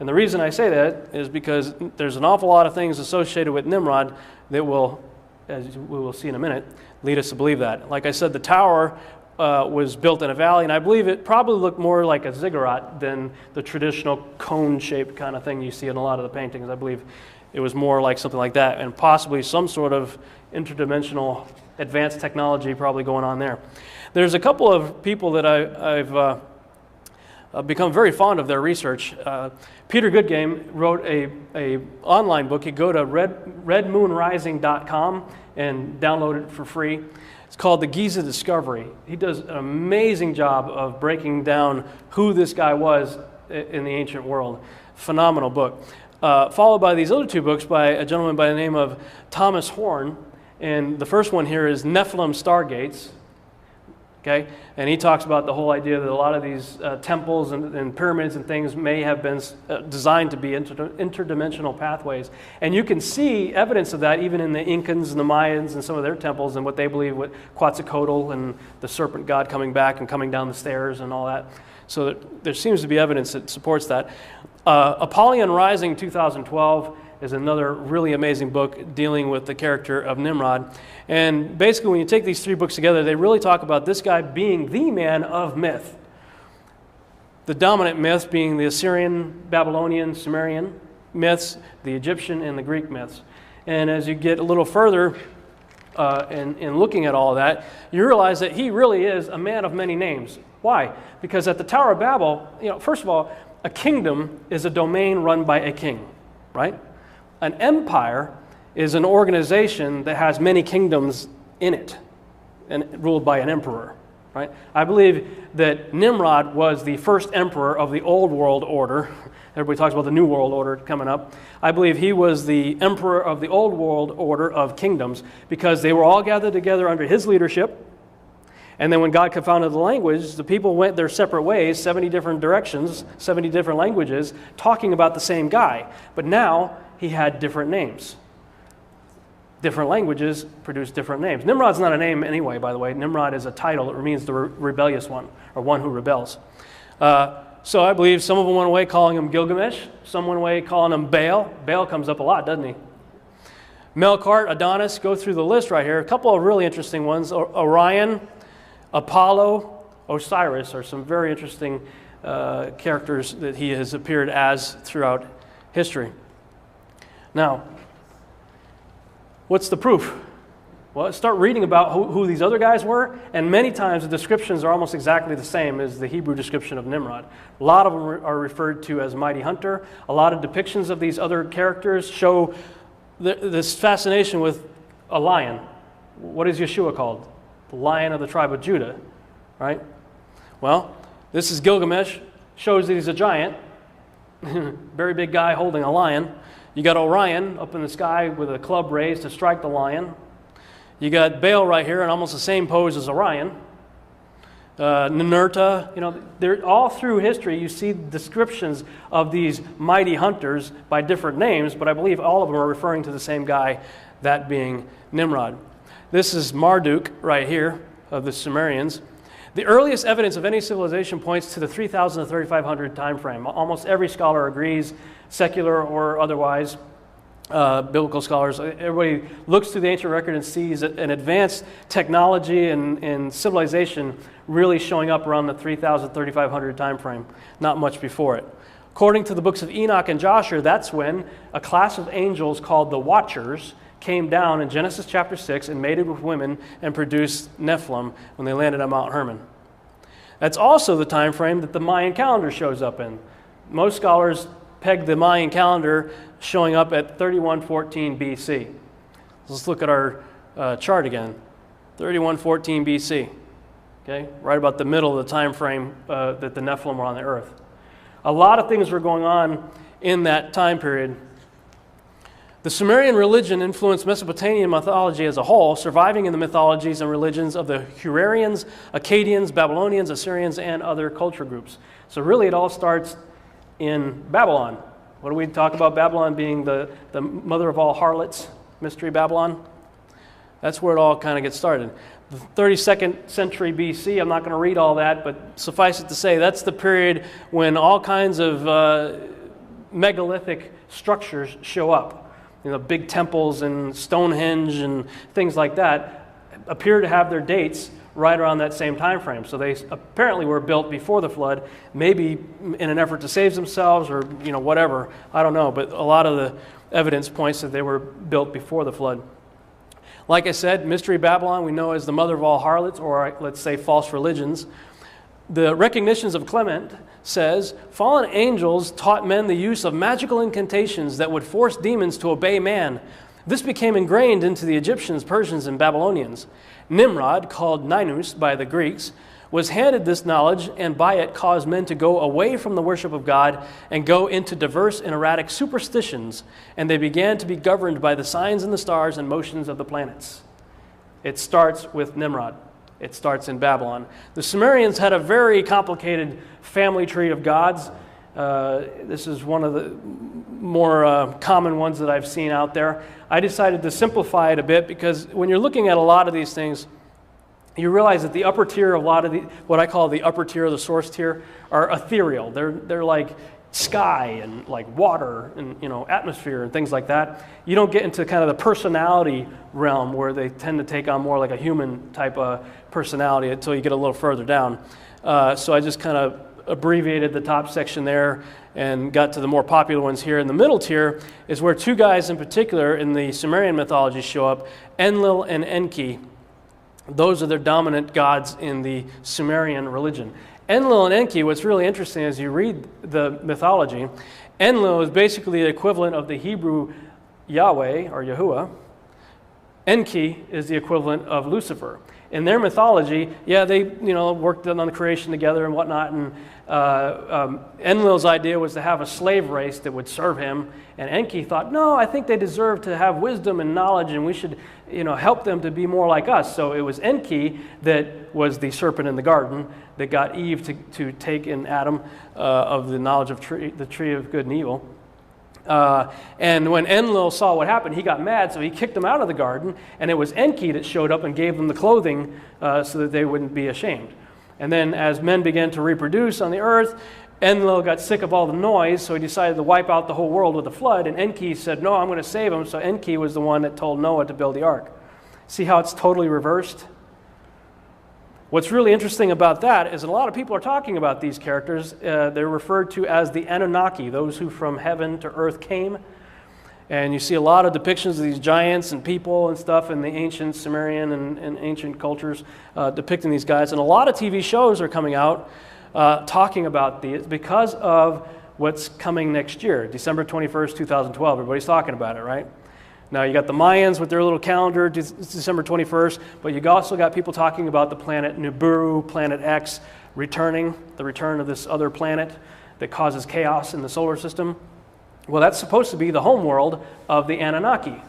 And the reason I say that is because there's an awful lot of things associated with Nimrod that will, as we will see in a minute, lead us to believe that. Like I said, the tower was built in a valley, and I believe it probably looked more like a ziggurat than the traditional cone-shaped kind of thing you see in a lot of the paintings. I believe it was more like something like that, and possibly some sort of interdimensional advanced technology probably going on there. There's a couple of people that I've become very fond of their research. Peter Goodgame wrote a online book. You go to redmoonrising.com and download it for free. It's called The Giza Discovery. He does an amazing job of breaking down who this guy was in the ancient world. Phenomenal book. Followed by these other 2 books by a gentleman by the name of Thomas Horn. And the first one here is Nephilim Stargates. Okay? And he talks about the whole idea that a lot of these temples and pyramids and things may have been designed to be interdimensional pathways. And you can see evidence of that even in the Incans and the Mayans and some of their temples and what they believe with Quetzalcoatl and the serpent god coming back and coming down the stairs and all that. So there seems to be evidence that supports that. Apollyon Rising 2012 is another really amazing book dealing with the character of Nimrod. And basically, when you take these three books together, they really talk about this guy being the man of myth. The dominant myth being the Assyrian, Babylonian, Sumerian myths, the Egyptian, and the Greek myths. And as you get a little further in looking at all of that, you realize that he really is a man of many names. Why? Because at the Tower of Babel, first of all, a kingdom is a domain run by a king, right? An empire is an organization that has many kingdoms in it and ruled by an emperor, right? I believe that Nimrod was the first emperor of the old world order. Everybody talks about the new world order coming up. I believe he was the emperor of the old world order of kingdoms because they were all gathered together under his leadership. And then when God confounded the language, the people went their separate ways, 70 different directions, 70 different languages, talking about the same guy. But now he had different names. Different languages produce different names. Nimrod's not a name anyway, by the way. Nimrod is a title. It means the rebellious one, or one who rebels. So I believe some of them went away calling him Gilgamesh. Some went away calling him Baal. Baal comes up a lot, doesn't he? Melkart, Adonis, go through the list right here. A couple of really interesting ones. Orion, Apollo, Osiris are some very interesting characters that he has appeared as throughout history. Now, what's the proof? Well, start reading about who these other guys were, and many times the descriptions are almost exactly the same as the Hebrew description of Nimrod. A lot of them are referred to as mighty hunter. A lot of depictions of these other characters show this fascination with a lion. What is Yeshua called? The Lion of the tribe of Judah, right? Well, this is Gilgamesh, shows that he's a giant, very big guy holding a lion. You got Orion up in the sky with a club raised to strike the lion. You got Baal right here in almost the same pose as Orion. Ninurta, they're all through history. You see descriptions of these mighty hunters by different names, but I believe all of them are referring to the same guy, that being Nimrod. This is Marduk right here of the Sumerians. The earliest evidence of any civilization points to the 3000 to 3500 time frame. Almost every scholar agrees, secular or otherwise, biblical scholars. Everybody looks through the ancient record and sees an advanced technology and civilization really showing up around the 3000 to 3500 time frame, not much before it. According to the books of Enoch and Joshua, that's when a class of angels called the Watchers came down in Genesis chapter 6 and mated with women and produced Nephilim when they landed on Mount Hermon. That's also the time frame that the Mayan calendar shows up in. Most scholars peg the Mayan calendar showing up at 3114 BC. Let's look at our chart again. 3114 BC. Okay, right about the middle of the time frame that the Nephilim were on the earth. A lot of things were going on in that time period. The Sumerian religion influenced Mesopotamian mythology as a whole, surviving in the mythologies and religions of the Hurarians, Akkadians, Babylonians, Assyrians, and other culture groups. So really it all starts in Babylon. What do we talk about Babylon being the mother of all harlots, Mystery Babylon? That's where it all kind of gets started. The 32nd century BC, I'm not going to read all that, but suffice it to say, that's the period when all kinds of megalithic structures show up. Big temples and Stonehenge and things like that appear to have their dates right around that same time frame. So they apparently were built before the flood, maybe in an effort to save themselves or whatever. I don't know, but a lot of the evidence points that they were built before the flood. Like I said, Mystery Babylon we know as the mother of all harlots, or let's say false religions. The Recognitions of Clement says, fallen angels taught men the use of magical incantations that would force demons to obey man. This became ingrained into the Egyptians, Persians, and Babylonians. Nimrod, called Ninus by the Greeks, was handed this knowledge and by it caused men to go away from the worship of God and go into diverse and erratic superstitions, and they began to be governed by the signs in the stars and motions of the planets. It starts with Nimrod. It starts in Babylon. The Sumerians had a very complicated family tree of gods. This is one of the more common ones that I've seen out there. I decided to simplify it a bit because when you're looking at a lot of these things, you realize that the upper tier, a lot of what I call the upper tier, the source tier, are ethereal. They're like sky and like water and atmosphere and things like that. You don't get into kind of the personality realm where they tend to take on more like a human type of personality until you get a little further down. So I just kind of abbreviated the top section there and got to the more popular ones here. In the middle tier is where two guys in particular in the Sumerian mythology show up, Enlil and Enki. Those are their dominant gods in the Sumerian religion. Enlil and Enki, what's really interesting as you read the mythology, Enlil is basically the equivalent of the Hebrew Yahweh or Yahuwah. Enki is the equivalent of Lucifer. In their mythology, they worked on the creation together and whatnot, and Enlil's idea was to have a slave race that would serve him, and Enki thought, no, I think they deserve to have wisdom and knowledge, and we should help them to be more like us. So it was Enki that was the serpent in the garden that got Eve to take in Adam of the knowledge of the tree of good and evil. And when Enlil saw what happened, he got mad, so he kicked them out of the garden, and it was Enki that showed up and gave them the clothing so that they wouldn't be ashamed. And then as men began to reproduce on the earth, Enlil got sick of all the noise, so he decided to wipe out the whole world with a flood, and Enki said, no, I'm going to save them, so Enki was the one that told Noah to build the ark. See how it's totally reversed? What's really interesting about that is that a lot of people are talking about these characters. They're referred to as the Anunnaki, those who from heaven to earth came. And you see a lot of depictions of these giants and people and stuff in the ancient Sumerian and ancient cultures depicting these guys. And a lot of TV shows are coming out talking about these because of what's coming next year, December 21st, 2012. Everybody's talking about it, right? Now, you got the Mayans with their little calendar, December 21st, but you also got people talking about the planet Nibiru, Planet X, the return of this other planet that causes chaos in the solar system. Well, that's supposed to be the homeworld of the Anunnaki.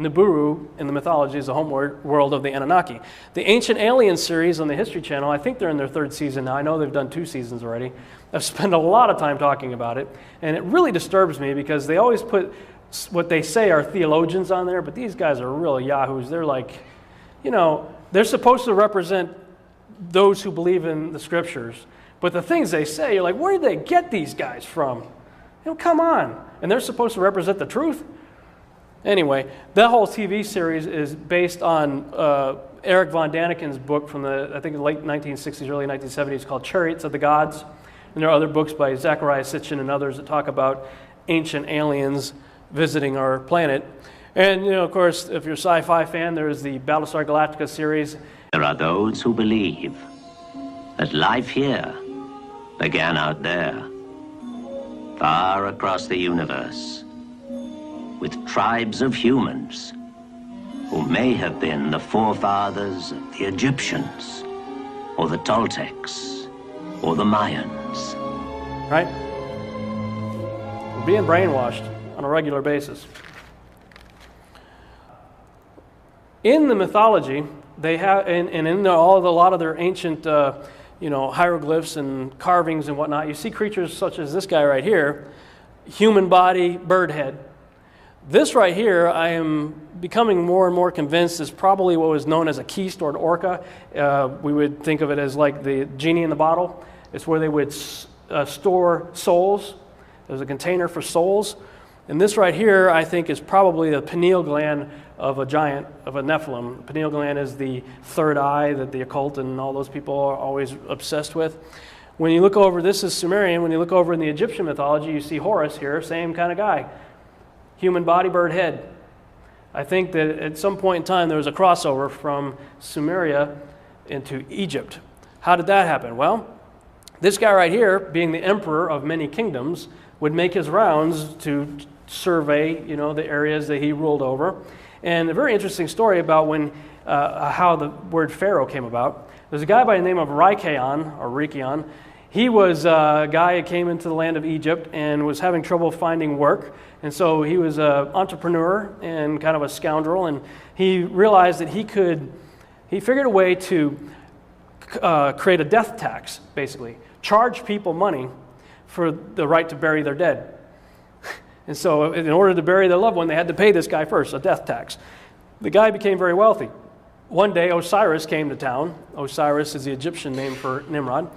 Nibiru, in the mythology, is the homeworld of the Anunnaki. The Ancient Aliens series on the History Channel, I think they're in their third season now. I know they've done 2 seasons already. I've spent a lot of time talking about it, and it really disturbs me because they always put what they say are theologians on there, but these guys are real yahoos. They're like, they're supposed to represent those who believe in the scriptures, but the things they say, you're like, where did they get these guys from? Come on. And they're supposed to represent the truth? Anyway, that whole TV series is based on Eric von Daniken's book from the, I think, late 1960s, early 1970s called Chariots of the Gods. And there are other books by Zecharia Sitchin and others that talk about ancient aliens visiting our planet. And, of course, if you're a sci-fi fan, there's the Battlestar Galactica series. There are those who believe that life here began out there, far across the universe, with tribes of humans who may have been the forefathers of the Egyptians, or the Toltecs, or the Mayans. Right? We're being brainwashed on a regular basis. In the mythology, they have, and in a lot of their ancient, hieroglyphs and carvings and whatnot, you see creatures such as this guy right here, human body, bird head. This right here, I am becoming more and more convinced is probably what was known as a key-stored orca. We would think of it as like the genie in the bottle. It's where they would store souls. There's a container for souls. And this right here, I think, is probably the pineal gland of a giant, of a Nephilim. The pineal gland is the third eye that the occult and all those people are always obsessed with. When you look over, this is Sumerian. When you look over in the Egyptian mythology, you see Horus here, same kind of guy. Human body, bird head. I think that at some point in time there was a crossover from Sumeria into Egypt. How did that happen? Well, this guy right here, being the emperor of many kingdoms, would make his rounds to survey, the areas that he ruled over. And a very interesting story about how the word Pharaoh came about. There's a guy by the name of Rikeon. He was a guy who came into the land of Egypt and was having trouble finding work. And so he was an entrepreneur and kind of a scoundrel. And he realized that he could he figured a way to create a death tax, basically. Charge people money for the right to bury their dead. And so in order to bury their loved one, they had to pay this guy first, a death tax. The guy became very wealthy. One day, Osiris came to town. Osiris is the Egyptian name for Nimrod.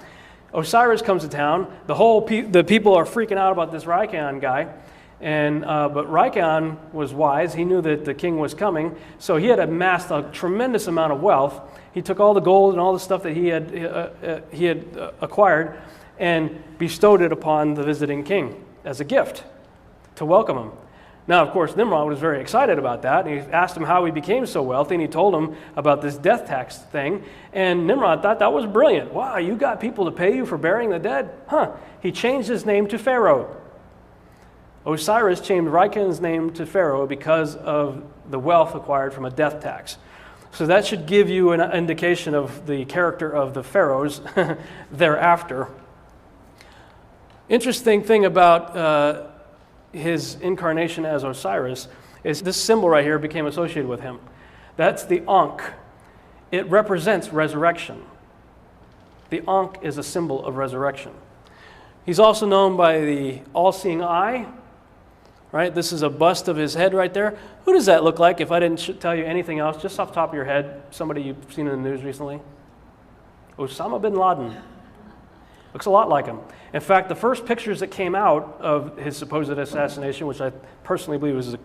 Osiris comes to town. The people are freaking out about this Raikon guy. But Raikon was wise. He knew that the king was coming. So he had amassed a tremendous amount of wealth. He took all the gold and all the stuff that he had acquired and bestowed it upon the visiting king as a gift to welcome him. Now, of course, Nimrod was very excited about that, and he asked him how he became so wealthy, and he told him about this death tax thing, and Nimrod thought that was brilliant. Wow, you got people to pay you for burying the dead? Huh. He changed his name to Pharaoh. Osiris changed Raikon's name to Pharaoh because of the wealth acquired from a death tax. So that should give you an indication of the character of the pharaohs thereafter. Interesting thing about his incarnation as Osiris is this symbol right here became associated with him. That's the Ankh. It represents resurrection. The Ankh is a symbol of resurrection. He's also known by the all-seeing eye. Right? This is a bust of his head right there. Who does that look like if I didn't tell you anything else, just off the top of your head, somebody you've seen in the news recently? Osama bin Laden. Looks a lot like him. In fact, the first pictures that came out of his supposed assassination, which I personally believe was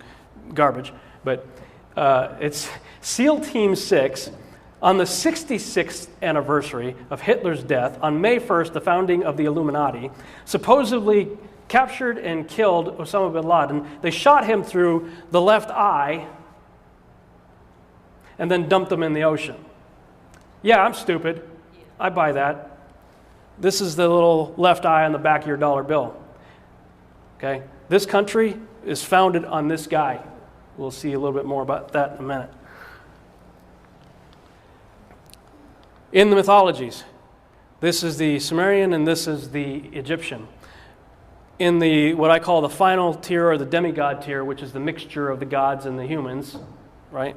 garbage, but it's SEAL Team 6 on the 66th anniversary of Hitler's death, on May 1st, the founding of the Illuminati, supposedly captured and killed Osama bin Laden. They shot him through the left eye and then dumped him in the ocean. Yeah, I'm stupid. I buy that. This is the little left eye on the back of your dollar bill. Okay? This country is founded on this guy. We'll see a little bit more about that in a minute. In the mythologies, this is the Sumerian and this is the Egyptian. In the what I call the final tier or the demigod tier, which is the mixture of the gods and the humans, right?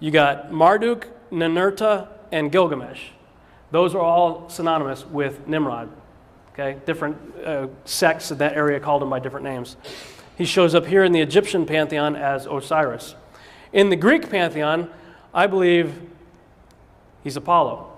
You got Marduk, Ninurta, and Gilgamesh. Those are all synonymous with Nimrod. Okay, different sects in that area called him by different names. He shows up here in the Egyptian pantheon as Osiris. In the Greek pantheon, I believe he's Apollo.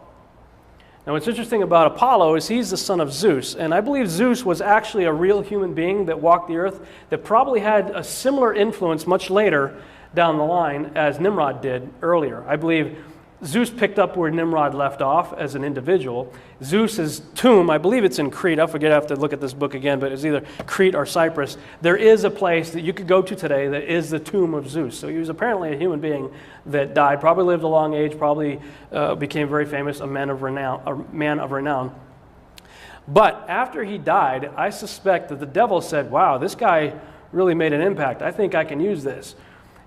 Now, what's interesting about Apollo is he's the son of Zeus, and I believe Zeus was actually a real human being that walked the earth that probably had a similar influence much later down the line as Nimrod did earlier. I believe Zeus picked up where Nimrod left off as an individual. Zeus's tomb, I believe it's in Crete. I forget, I have to look at this book again, but it's either Crete or Cyprus. There is a place that you could go to today that is the tomb of Zeus. So he was apparently a human being that died, probably lived a long age, probably became very famous, a man of renown. But after he died, I suspect that the devil said, wow, this guy really made an impact. I think I can use this.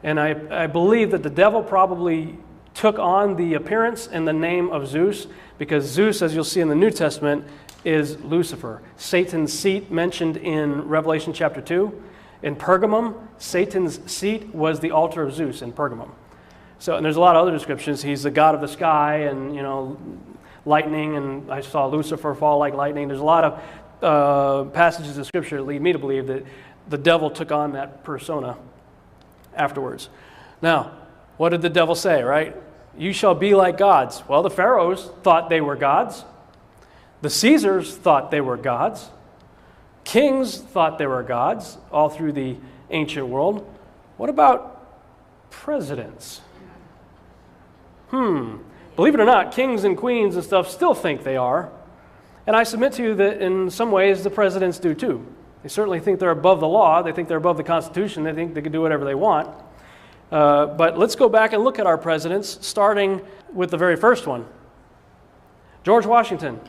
And I believe that the devil probably took on the appearance and the name of Zeus, because Zeus, as you'll see in the New Testament, is Lucifer. Satan's seat mentioned in Revelation chapter 2. In Pergamum, Satan's seat was the altar of Zeus in Pergamum. So, and there's a lot of other descriptions. He's the god of the sky and, lightning, and I saw Lucifer fall like lightning. There's a lot of passages in Scripture that lead me to believe that the devil took on that persona afterwards. Now, what did the devil say, right? You shall be like gods. Well, the pharaohs thought they were gods. The Caesars thought they were gods. Kings thought they were gods all through the ancient world. What about presidents? Believe it or not, kings and queens and stuff still think they are. And I submit to you that in some ways the presidents do too. They certainly think they're above the law. They think they're above the Constitution. They think they can do whatever they want. But let's go back and look at our presidents, starting with the very first one, George Washington.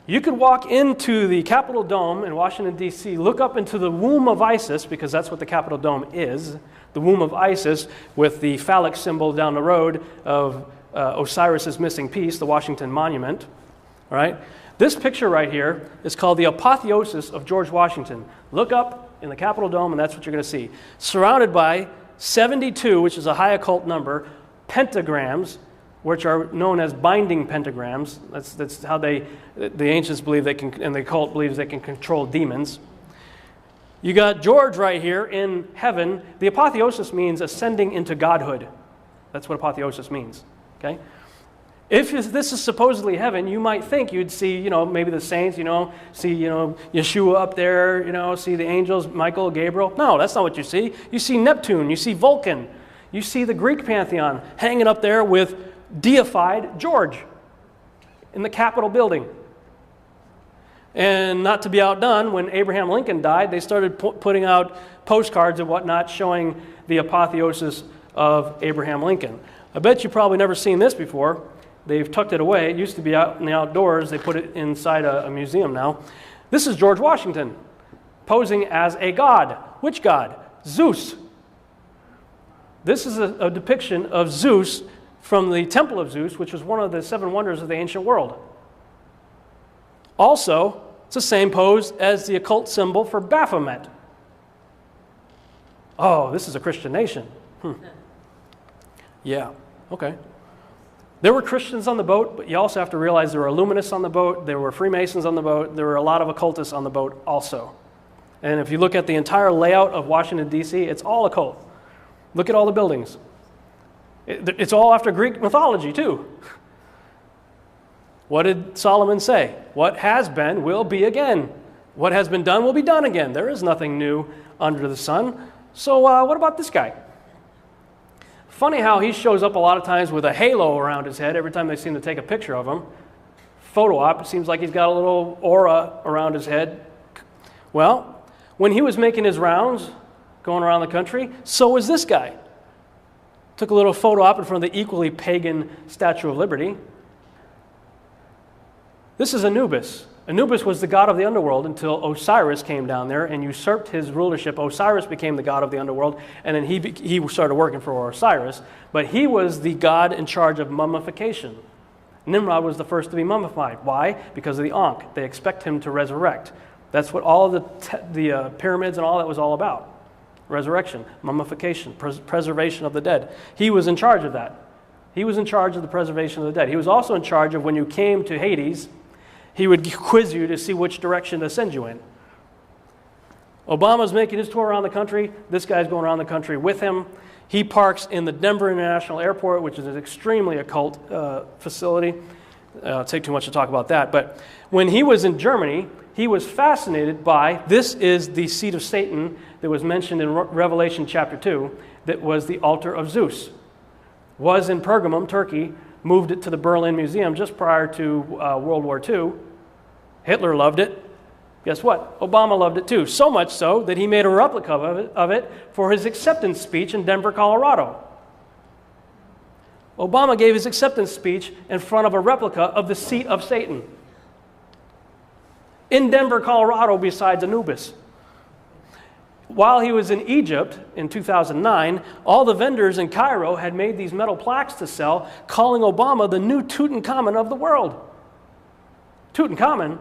You could walk into the Capitol Dome in Washington, D.C., look up into the womb of Isis, because that's what the Capitol Dome is, the womb of Isis, with the phallic symbol down the road of Osiris's missing piece, the Washington Monument. All right? This picture right here is called the apotheosis of George Washington. Look up in the Capitol Dome, and that's what you're going to see. Surrounded by 72, which is a high occult number, pentagrams which are known as binding pentagrams. That's how the ancients believe they can, and the occult believes they can control demons. You got George right here in heaven. The apotheosis means ascending into godhood. That's what apotheosis means. Okay? If this is supposedly heaven, you might think you'd see, maybe the saints, see, Yeshua up there, see the angels, Michael, Gabriel. No, that's not what you see. You see Neptune, you see Vulcan, you see the Greek pantheon hanging up there with deified George in the Capitol building. And not to be outdone, when Abraham Lincoln died, they started putting out postcards and whatnot showing the apotheosis of Abraham Lincoln. I bet you've probably never seen this before. They've tucked it away. It used to be out in the outdoors. They put it inside a museum now. This is George Washington posing as a god. Which god? Zeus. This is a depiction of Zeus from the Temple of Zeus, which was one of the 7 wonders of the ancient world. Also, it's the same pose as the occult symbol for Baphomet. Oh, this is a Christian nation. Yeah, okay. There were Christians on the boat, but you also have to realize there were Illuminists on the boat, there were Freemasons on the boat, there were a lot of occultists on the boat also. And if you look at the entire layout of Washington, D.C., it's all occult. Look at all the buildings. It's all after Greek mythology, too. What did Solomon say? What has been will be again. What has been done will be done again. There is nothing new under the sun. So what about this guy? Funny how he shows up a lot of times with a halo around his head every time they seem to take a picture of him. Photo op, it seems like he's got a little aura around his head. Well, when he was making his rounds, going around the country, so was this guy. Took a little photo op in front of the equally pagan Statue of Liberty. This is Anubis. Anubis was the god of the underworld until Osiris came down there and usurped his rulership. Osiris became the god of the underworld, and then he started working for Osiris. But he was the god in charge of mummification. Nimrod was the first to be mummified. Why? Because of the Ankh. They expect him to resurrect. That's what all the pyramids and all that was all about. Resurrection, mummification, preservation of the dead. He was in charge of that. He was in charge of the preservation of the dead. He was also in charge of when you came to Hades, he would quiz you to see which direction to send you in. Obama's making his tour around the country. This guy's going around the country with him. He parks in the Denver International Airport, which is an extremely occult facility. It'll take too much to talk about that. But when he was in Germany, he was fascinated by, this is the seat of Satan that was mentioned in Revelation chapter 2, that was the altar of Zeus. Was in Pergamum, Turkey, moved it to the Berlin Museum just prior to World War II. Hitler loved it. Guess what? Obama loved it too. So much so that he made a replica of it for his acceptance speech in Denver, Colorado. Obama gave his acceptance speech in front of a replica of the seat of Satan in Denver, Colorado, besides Anubis. While he was in Egypt in 2009, all the vendors in Cairo had made these metal plaques to sell, calling Obama the new Tutankhamun of the world. Tutankhamun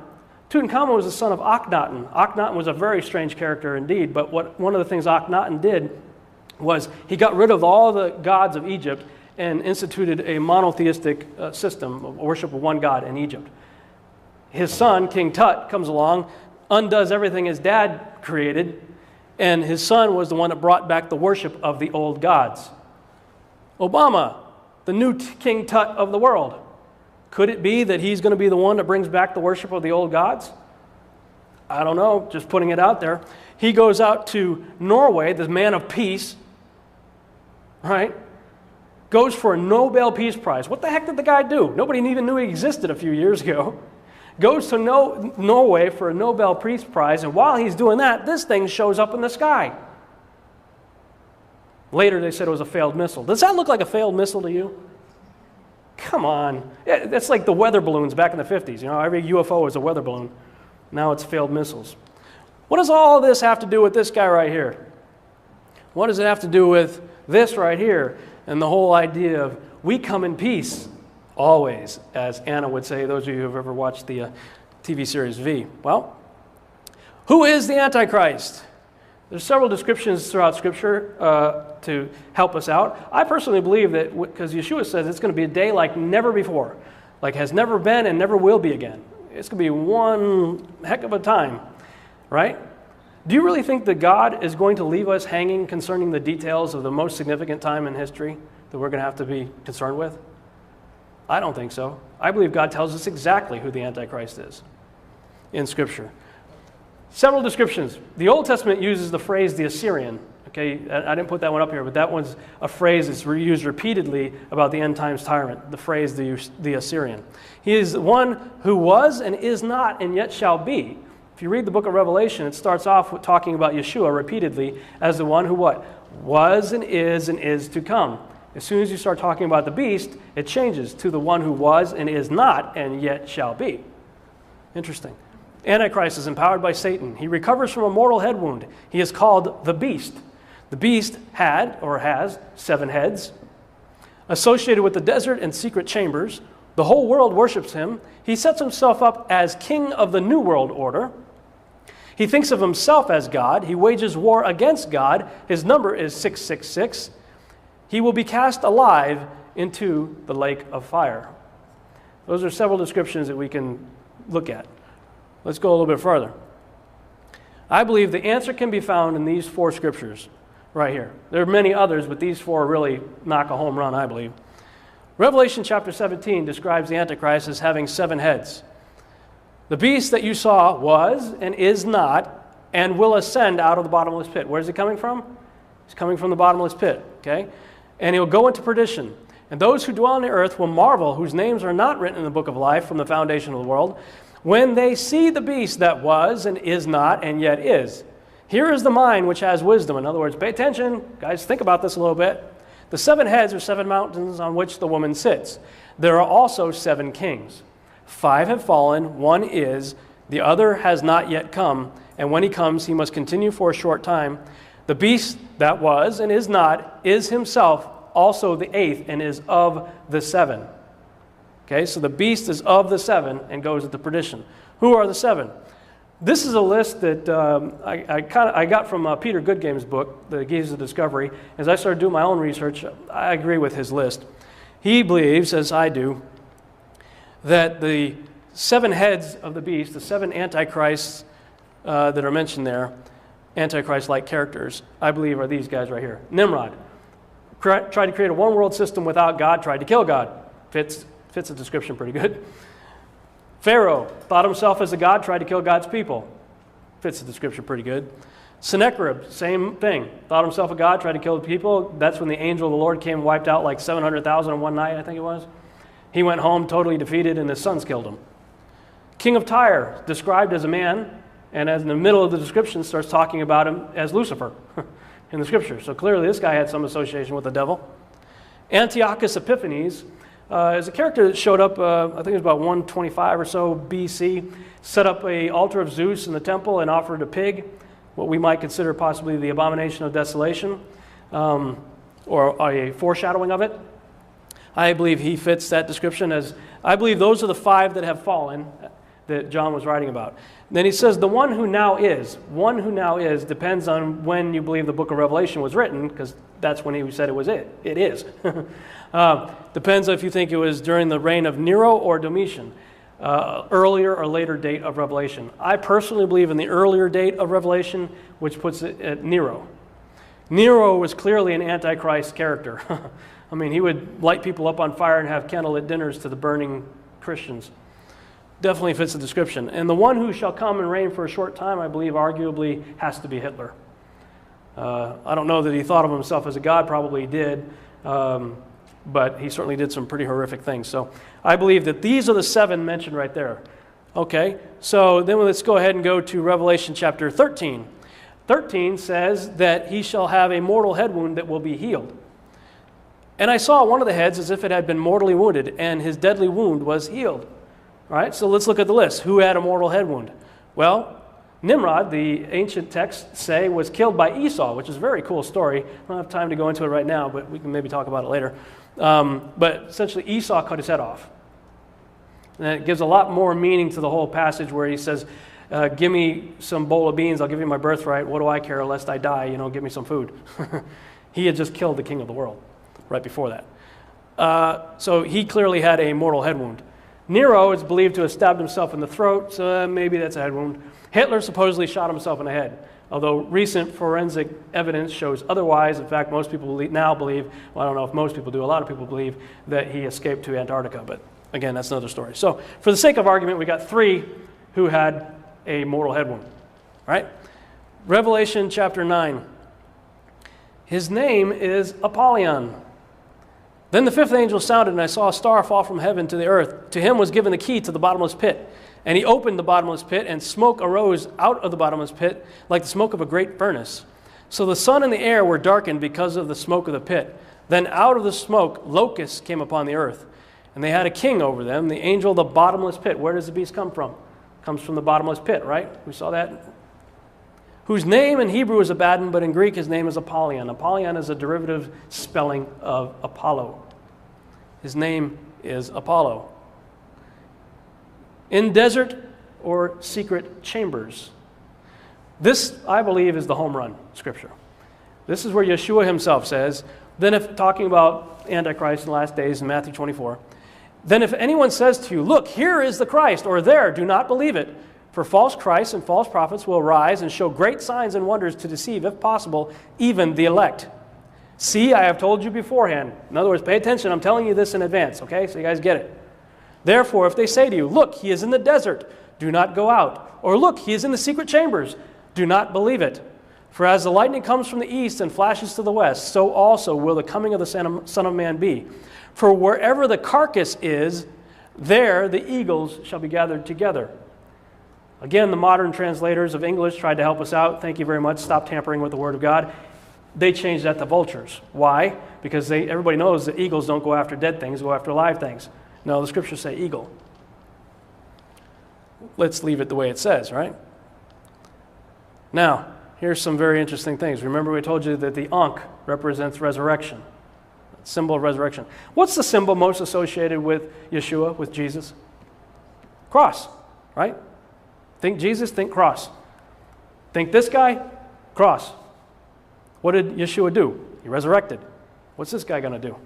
was the son of Akhenaten. Akhenaten was a very strange character indeed, but one of the things Akhenaten did was he got rid of all the gods of Egypt and instituted a monotheistic system of worship of one god in Egypt. His son, King Tut, comes along, undoes everything his dad created, and his son was the one that brought back the worship of the old gods. Obama, the new King Tut of the world. Could it be that he's going to be the one that brings back the worship of the old gods? I don't know, just putting it out there. He goes out to Norway, the man of peace, right? Goes for a Nobel Peace Prize. What the heck did the guy do? Nobody even knew he existed a few years ago. Goes to Norway for a Nobel Peace Prize, and while he's doing that, this thing shows up in the sky. Later they said it was a failed missile. Does that look like a failed missile to you? Come on. Yeah, that's like the weather balloons back in the 50s. You know, every UFO was a weather balloon. Now it's failed missiles. What does all this have to do with this guy right here? What does it have to do with this right here? And the whole idea of we come in peace, always, as Anna would say, those of you who have ever watched the TV series V. Well, who is the Antichrist? There's several descriptions throughout Scripture to help us out. I personally believe that because Yeshua says it's going to be a day like never before, like has never been and never will be again. It's going to be one heck of a time, right? Do you really think that God is going to leave us hanging concerning the details of the most significant time in history that we're going to have to be concerned with? I don't think so. I believe God tells us exactly who the Antichrist is in Scripture. Several descriptions. The Old Testament uses the phrase the Assyrian. Okay, I didn't put that one up here, but that one's a phrase that's used repeatedly about the end times tyrant, the phrase the Assyrian. He is the one who was and is not and yet shall be. If you read the book of Revelation, it starts off with talking about Yeshua repeatedly as the one who what? Was and is to come. As soon as you start talking about the beast, it changes to the one who was and is not and yet shall be. Interesting. Antichrist is empowered by Satan. He recovers from a mortal head wound. He is called the beast. The beast had or has 7 heads. Associated with the desert and secret chambers, the whole world worships him. He sets himself up as king of the New World Order. He thinks of himself as God. He wages war against God. His number is 666. He will be cast alive into the lake of fire. Those are several descriptions that we can look at. Let's go a little bit further. I believe the answer can be found in these 4 scriptures right here. There are many others, but these 4 really knock a home run, I believe. Revelation chapter 17 describes the Antichrist as having 7 heads. The beast that you saw was and is not and will ascend out of the bottomless pit. Where is he coming from? He's coming from the bottomless pit, okay? And he'll go into perdition. And those who dwell on the earth will marvel, whose names are not written in the book of life from the foundation of the world, when they see the beast that was and is not and yet is. Here is the mind which has wisdom. In other words, pay attention. Guys, think about this a little bit. The 7 heads are 7 mountains on which the woman sits. There are also 7 kings. 5 have fallen, 1 is, the other has not yet come, and when he comes, he must continue for a short time. The beast that was and is not is himself also the 8th and is of the 7. Okay, so the beast is of the 7 and goes into perdition. Who are the 7? This is a list that I got from Peter Goodgame's book, The Keys of Discovery. As I started doing my own research, I agree with his list. He believes, as I do, that the 7 heads of the beast, the 7 antichrists that are mentioned there, antichrist-like characters, I believe are these guys right here. Nimrod tried to create a one-world system without God, tried to kill God. Fits the description pretty good. Pharaoh thought himself as a god, tried to kill God's people. Fits the description pretty good. Sennacherib, same thing. Thought himself a god, tried to kill the people. That's when the angel of the Lord came and wiped out like 700,000 in one night, I think it was. He went home totally defeated and his sons killed him. King of Tyre, described as a man, and as in the middle of the description starts talking about him as Lucifer in the scripture. So clearly this guy had some association with the devil. Antiochus Epiphanes is a character that showed up, I think it was about 125 or so BC, set up an altar of Zeus in the temple and offered a pig, what we might consider possibly the abomination of desolation, or a foreshadowing of it. I believe he fits that description as, I believe those are the 5 that have fallen that John was writing about. And then he says the one who now is depends on when you believe the book of Revelation was written, because that's when he said it was it. It is. Depends if you think it was during the reign of Nero or Domitian, earlier or later date of Revelation. I personally believe in the earlier date of Revelation, which puts it at Nero. Nero was clearly an antichrist character. I mean, he would light people up on fire and have candlelit dinners to the burning Christians. Definitely fits the description. And the one who shall come and reign for a short time, I believe, arguably has to be Hitler. I don't know that he thought of himself as a god, probably he did, but he certainly did some pretty horrific things. So I believe that these are the 7 mentioned right there. Okay, so then let's go ahead and go to Revelation chapter 13. 13 says that he shall have a mortal head wound that will be healed. And I saw one of the heads as if it had been mortally wounded, and his deadly wound was healed. All right, so let's look at the list. Who had a mortal head wound? Well, Nimrod, the ancient texts say, was killed by Esau, which is a very cool story. I don't have time to go into it right now, but we can maybe talk about it later. But essentially, Esau cut his head off. And it gives a lot more meaning to the whole passage where he says, give me some bowl of beans, I'll give you my birthright. What do I care lest I die? Give me some food. He had just killed the king of the world right before that. So he clearly had a mortal head wound. Nero is believed to have stabbed himself in the throat, so maybe that's a head wound. Hitler supposedly shot himself in the head, although recent forensic evidence shows otherwise. In fact, most people now believe, well, I don't know if most people do, a lot of people believe that he escaped to Antarctica, but again, that's another story. So for the sake of argument, we got 3 who had a mortal head wound. All right? Revelation chapter 9. His name is Apollyon. Then the 5th angel sounded, and I saw a star fall from heaven to the earth. To him was given the key to the bottomless pit. And he opened the bottomless pit, and smoke arose out of the bottomless pit like the smoke of a great furnace. So the sun and the air were darkened because of the smoke of the pit. Then out of the smoke locusts came upon the earth. And they had a king over them, the angel of the bottomless pit. Where does the beast come from? It comes from the bottomless pit, right? We saw that. Whose name in Hebrew is Abaddon, but in Greek his name is Apollyon. Apollyon is a derivative spelling of Apollo. His name is Apollo. In desert or secret chambers. This, I believe, is the home run scripture. This is where Yeshua himself says, then if talking about Antichrist in the last days in Matthew 24, then if anyone says to you, look, here is the Christ, or there, do not believe it. For false Christs and false prophets will rise and show great signs and wonders to deceive, if possible, even the elect. See, I have told you beforehand. In other words, pay attention. I'm telling you this in advance, okay? So you guys get it. Therefore, if they say to you, look, he is in the desert, do not go out. Or look, he is in the secret chambers, do not believe it. For as the lightning comes from the east and flashes to the west, so also will the coming of the Son of Man be. For wherever the carcass is, there the eagles shall be gathered together. Again, the modern translators of English tried to help us out. Thank you very much. Stop tampering with the Word of God. They changed that to vultures. Why? Because everybody knows that eagles don't go after dead things, go after live things. No, the scriptures say eagle. Let's leave it the way it says, right? Now, here's some very interesting things. Remember we told you that the Ankh represents resurrection. Symbol of resurrection. What's the symbol most associated with Yeshua, with Jesus? Cross, right? Think Jesus, think cross. Think this guy, cross. What did Yeshua do? He resurrected. What's this guy going to do?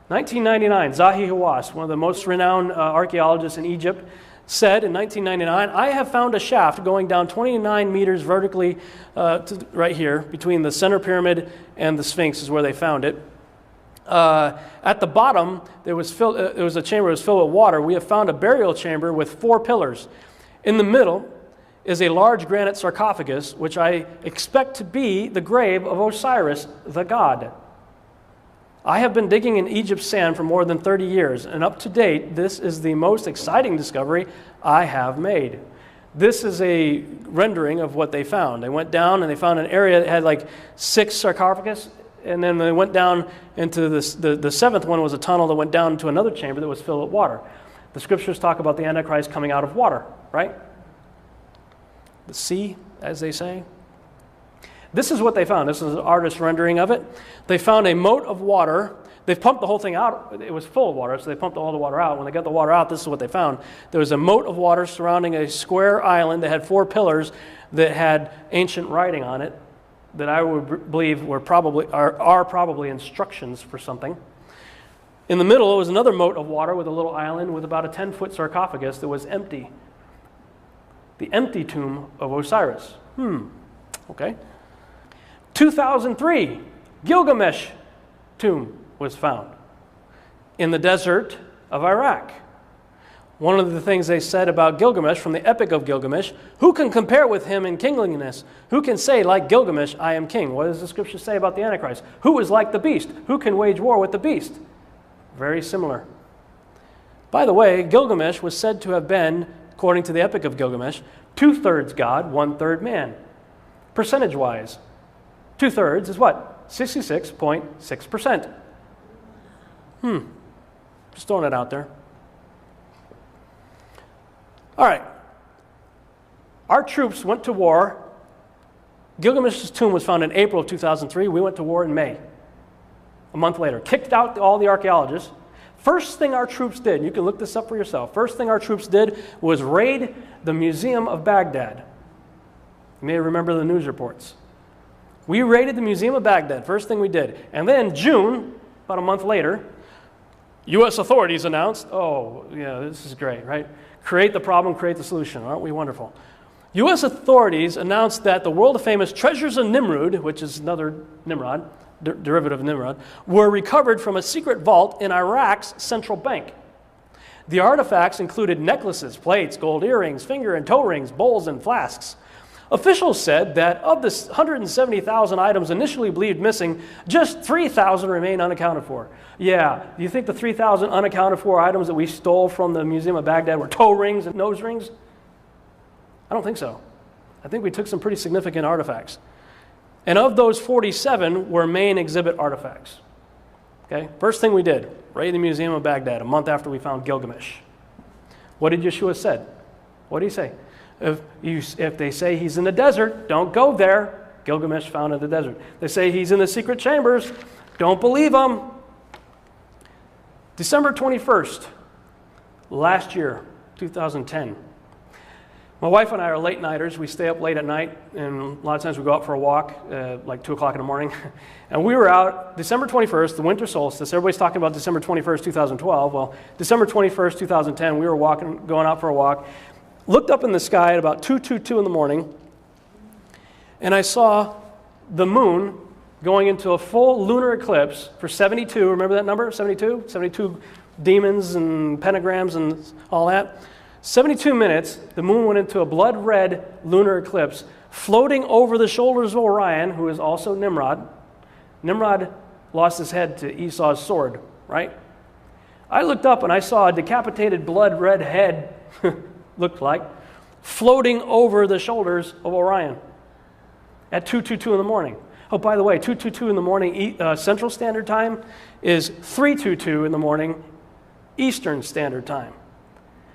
1999, Zahi Hawass, one of the most renowned archaeologists in Egypt, said in 1999, I have found a shaft going down 29 meters vertically right here between the center pyramid and the Sphinx is where they found it. At the bottom, there was a chamber that was filled with water. We have found a burial chamber with 4 pillars. In the middle is a large granite sarcophagus, which I expect to be the grave of Osiris, the god. I have been digging in Egypt's sand for more than 30 years, and up to date, this is the most exciting discovery I have made. This is a rendering of what they found. They went down and they found an area that had like 6 sarcophagus, and then they went down into the 7th one was a tunnel that went down into another chamber that was filled with water. The scriptures talk about the Antichrist coming out of water, right? The sea, as they say. This is what they found. This is an artist's rendering of it. They found a moat of water. They pumped the whole thing out. It was full of water, so they pumped all the water out. When they got the water out, this is what they found. There was a moat of water surrounding a square island that had 4 pillars that had ancient writing on it that I would believe are probably instructions for something. In the middle was another moat of water with a little island with about a 10-foot sarcophagus that was empty. The empty tomb of Osiris. Okay. 2003, Gilgamesh tomb was found in the desert of Iraq. One of the things they said about Gilgamesh from the Epic of Gilgamesh, who can compare with him in kingliness? Who can say, like Gilgamesh, I am king? What does the scripture say about the Antichrist? Who is like the beast? Who can wage war with the beast? Very similar. By the way, Gilgamesh was said to have been, according to the Epic of Gilgamesh, 2/3 God, 1/3 man. Percentage-wise, 2/3 is what? 66.6%. Just throwing it out there. All right. Our troops went to war. Gilgamesh's tomb was found in April of 2003. We went to war in May. A month later. Kicked out all the archaeologists. First thing our troops did, you can look this up for yourself, first thing our troops did was raid the Museum of Baghdad. You may remember the news reports. We raided the Museum of Baghdad, first thing we did. And then June, about a month later, U.S. authorities announced, oh, yeah, this is great, right? Create the problem, create the solution. Aren't we wonderful? U.S. authorities announced that the world-famous treasures of Nimrud, which is another Nimrod, derivative of Nimrod, were recovered from a secret vault in Iraq's central bank. The artifacts included necklaces, plates, gold earrings, finger and toe rings, bowls, and flasks. Officials said that of the 170,000 items initially believed missing, just 3,000 remain unaccounted for. Yeah, do you think the 3,000 unaccounted for items that we stole from the Museum of Baghdad were toe rings and nose rings? I don't think so. I think we took some pretty significant artifacts. And of those 47 were main exhibit artifacts. Okay, first thing we did, raid the Museum of Baghdad a month after we found Gilgamesh. What did Yeshua said? What did he say? If they say he's in the desert, don't go there. Gilgamesh found in the desert. They say he's in the secret chambers, don't believe them. December 21st, last year, 2010. My wife and I are late nighters. We stay up late at night, and a lot of times we go out for a walk, like 2 o'clock in the morning. And we were out December 21st, the winter solstice. Everybody's talking about December 21st, 2012. Well, December 21st, 2010, we were going out for a walk. Looked up in the sky at about 2:22 in the morning, and I saw the moon going into a full lunar eclipse for 72. Remember that number? 72? 72 demons and pentagrams and all that. 72 minutes, the moon went into a blood-red lunar eclipse, floating over the shoulders of Orion, who is also Nimrod. Nimrod lost his head to Esau's sword, right? I looked up and I saw a decapitated blood-red head, looked like, floating over the shoulders of Orion at 2:22 in the morning. Oh, by the way, 2:22 in the morning Central Standard Time is 3:22 in the morning Eastern Standard Time.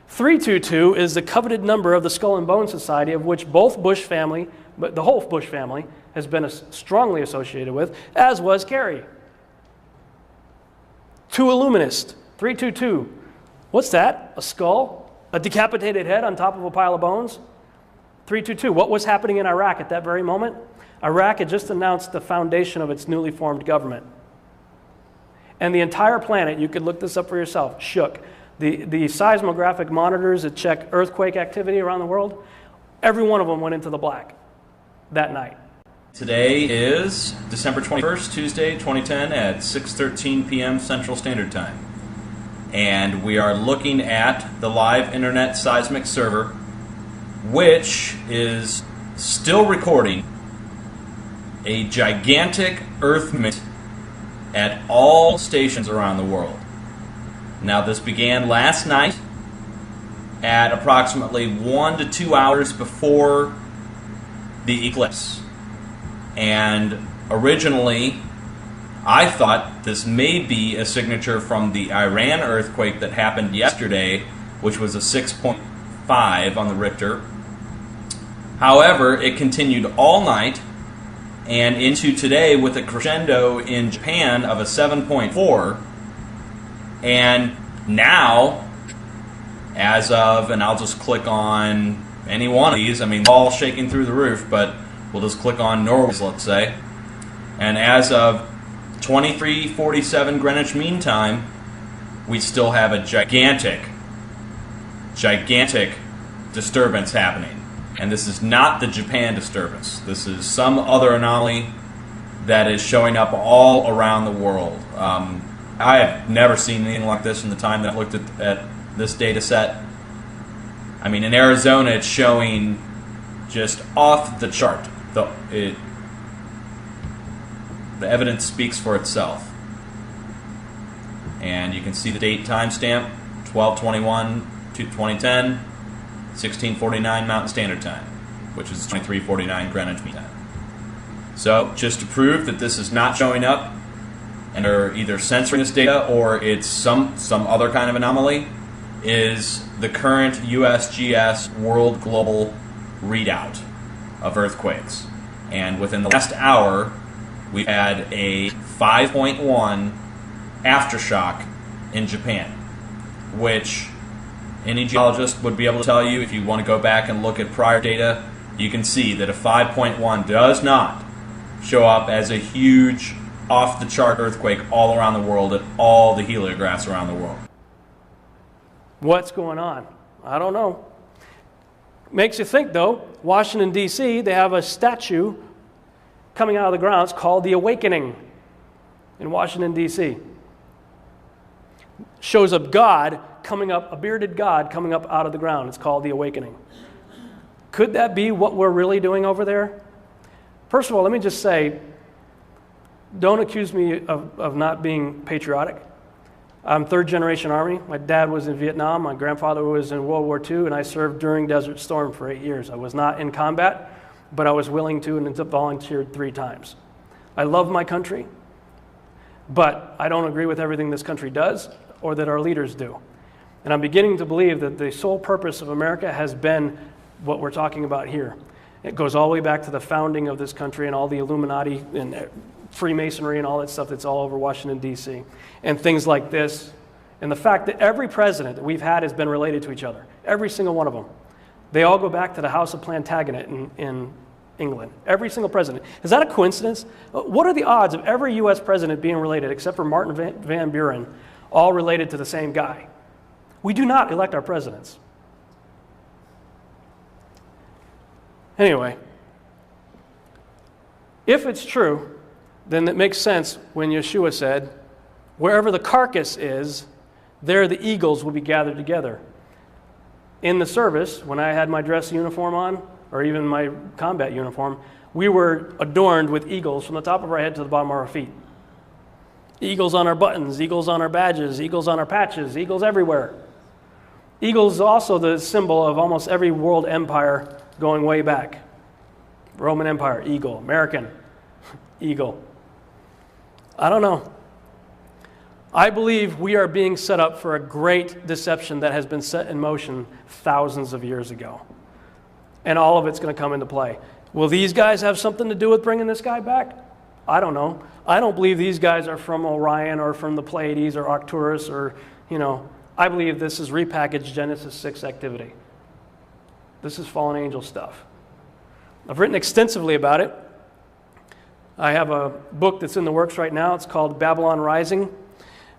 322 is the coveted number of the Skull and Bone Society, of which both Bush family, but the whole Bush family, has been strongly associated with, as was Kerry. 2 Illuminist, 322. What's that? A skull? A decapitated head on top of a pile of bones? 322. What was happening in Iraq at that very moment? Iraq had just announced the foundation of its newly formed government. And the entire planet, you could look this up for yourself, shook. The seismographic monitors that check earthquake activity around the world, every one of them went into the black that night. Today is December 21st, Tuesday, 2010 at 6:13 p.m. Central Standard Time. And we are looking at the live internet seismic server, which is still recording a gigantic earth movement at all stations around the world. Now, this began last night at approximately 1 to 2 hours before the eclipse. And originally, I thought this may be a signature from the Iran earthquake that happened yesterday, which was a 6.5 on the Richter. However, it continued all night and into today with a crescendo in Japan of a 7.4. And now, as of, and I'll just click on any one of these, I mean, all shaking through the roof, but we'll just click on Norway's, let's say. And as of 23:47 Greenwich Mean Time, we still have a gigantic disturbance happening. And this is not the Japan disturbance. This is some other anomaly that is showing up all around the world. I have never seen anything like this in the time that I've looked at this data set. I mean, in Arizona, it's showing just off the chart. The evidence speaks for itself. And you can see the date timestamp, 12/21/2010, 16:49 Mountain Standard Time, which is 23:49 Greenwich Mean Time. So, just to prove that this is not showing up, and are either censoring this data or it's some other kind of anomaly, is the current USGS World Global readout of earthquakes. And within the last hour, we've had a 5.1 aftershock in Japan, which any geologist would be able to tell you. If you want to go back and look at prior data, you can see that a 5.1 does not show up as a huge off-the-chart earthquake all around the world at all the heliographs around the world. What's going on? I don't know. Makes you think, though. Washington, D.C., they have a statue coming out of the ground. It's called the Awakening in Washington, D.C. Shows up God coming up, a bearded God coming up out of the ground. It's called the Awakening. Could that be what we're really doing over there? First of all, let me just say, don't accuse me of not being patriotic. I'm third generation Army. My dad was in Vietnam. My grandfather was in World War II, and I served during Desert Storm for 8 years. I was not in combat, but I was willing to and volunteered 3 times. I love my country, but I don't agree with everything this country does or that our leaders do. And I'm beginning to believe that the sole purpose of America has been what we're talking about here. It goes all the way back to the founding of this country and all the Illuminati and Freemasonry and all that stuff that's all over Washington, D.C. And things like this. And the fact that every president that we've had has been related to each other. Every single one of them. They all go back to the House of Plantagenet in England. Every single president. Is that a coincidence? What are the odds of every U.S. president being related, except for Martin Van Buren, all related to the same guy? We do not elect our presidents. Anyway, if it's true, then it makes sense when Yeshua said, wherever the carcass is, there the eagles will be gathered together. In the service, when I had my dress uniform on, or even my combat uniform, we were adorned with eagles from the top of our head to the bottom of our feet. Eagles on our buttons, eagles on our badges, eagles on our patches, eagles everywhere. Eagles is also the symbol of almost every world empire going way back. Roman Empire, eagle. American, eagle. I don't know. I believe we are being set up for a great deception that has been set in motion thousands of years ago. And all of it's going to come into play. Will these guys have something to do with bringing this guy back? I don't know. I don't believe these guys are from Orion or from the Pleiades or Arcturus or, I believe this is repackaged Genesis 6 activity. This is fallen angel stuff. I've written extensively about it. I have a book that's in the works right now. It's called Babylon Rising,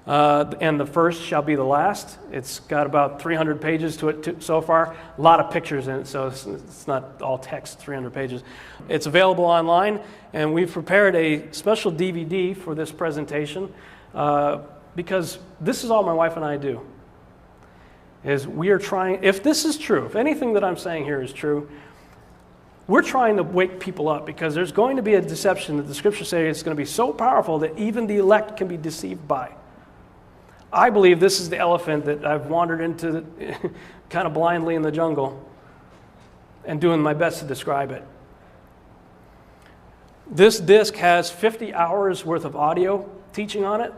and the first shall be the last. It's got about 300 pages to it so far. A lot of pictures in it, so it's not all text, 300 pages. It's available online, and we've prepared a special DVD for this presentation because this is all my wife and I do. Is we are trying, if this is true, if anything that I'm saying here is true, we're trying to wake people up because there's going to be a deception that the scriptures say is going to be so powerful that even the elect can be deceived by. I believe this is the elephant that I've wandered into kind of blindly in the jungle and doing my best to describe it. This disc has 50 hours worth of audio teaching on it.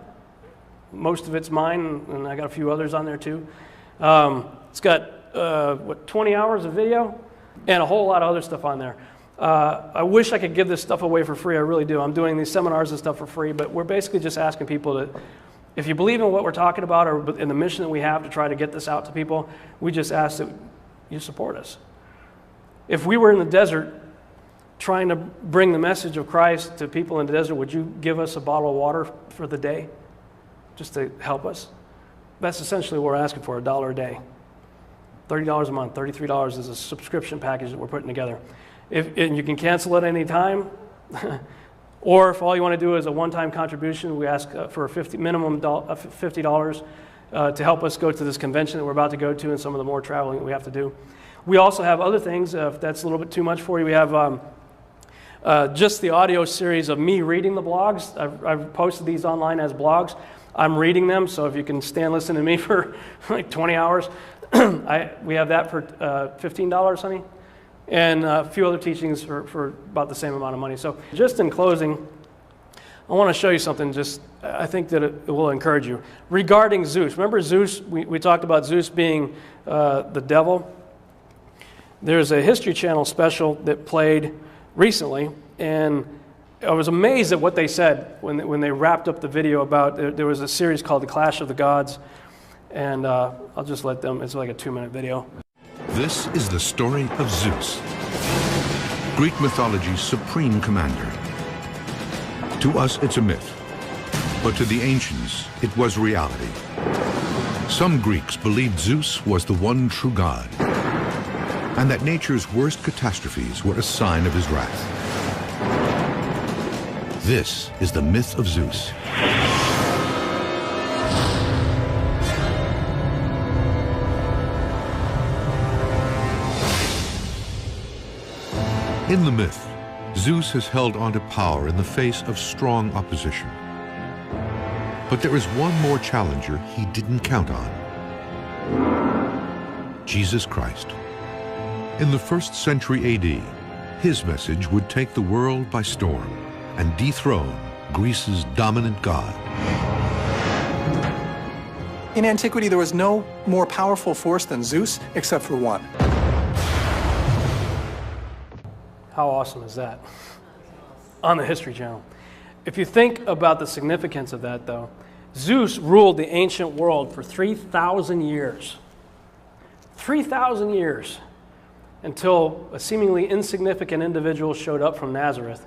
Most of it's mine, and I got a few others on there too. It's got 20 hours of video and a whole lot of other stuff on there. I wish I could give this stuff away for free. I really do. I'm doing these seminars and stuff for free, but we're basically just asking people to, if you believe in what we're talking about or in the mission that we have to try to get this out to people, we just ask that you support us. If we were in the desert trying to bring the message of Christ to people in the desert, would you give us a bottle of water for the day just to help us? That's essentially what we're asking for, $1 a day. $30 a month, $33 is a subscription package that we're putting together. And you can cancel at any time, or if all you want to do is a one-time contribution, we ask for a minimum of $50 to help us go to this convention that we're about to go to and some of the more traveling that we have to do. We also have other things, if that's a little bit too much for you. We have just the audio series of me reading the blogs. I've posted these online as blogs. I'm reading them, so if you can stand listening to me for like 20 hours, we have that for $15, honey, and a few other teachings for about the same amount of money. So just in closing, I want to show you something I think that it will encourage you. Regarding Zeus, remember Zeus, we talked about Zeus being the devil. There's a History Channel special that played recently, and I was amazed at what they said when they wrapped up the video about, there was a series called The Clash of the Gods, and I'll just let them, it's like a 2-minute video. This is the story of Zeus, Greek mythology's supreme commander. To us, it's a myth, but to the ancients, it was reality. Some Greeks believed Zeus was the one true god, and that nature's worst catastrophes were a sign of his wrath. This is the myth of Zeus. In the myth, Zeus has held on to power in the face of strong opposition. But there is one more challenger he didn't count on: Jesus Christ. In the 1st century AD, his message would take the world by storm and dethrone Greece's dominant god. In antiquity, there was no more powerful force than Zeus, except for one. How awesome is that? On the History Channel. If you think about the significance of that, though, Zeus ruled the ancient world for 3,000 years. 3,000 years, until a seemingly insignificant individual showed up from Nazareth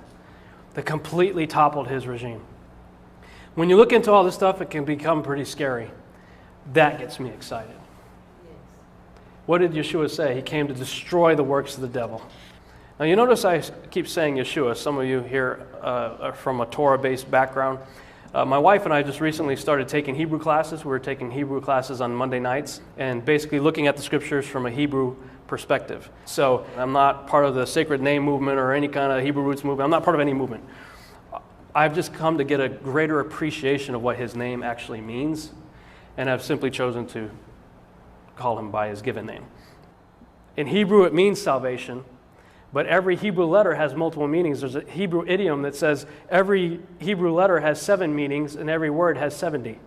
that completely toppled his regime. When you look into all this stuff, it can become pretty scary. That gets me excited. What did Yeshua say? He came to destroy the works of the devil. Now you notice I keep saying Yeshua. Some of you here are from a Torah-based background. My wife and I just recently started taking Hebrew classes. We were taking Hebrew classes on Monday nights and basically looking at the scriptures from a Hebrew perspective. So I'm not part of the Sacred Name movement or any kind of Hebrew roots movement. I'm not part of any movement. I've just come to get a greater appreciation of what his name actually means, and I've simply chosen to call him by his given name. In Hebrew, it means salvation. But every Hebrew letter has multiple meanings. There's a Hebrew idiom that says every Hebrew letter has 7 meanings and every word has 70.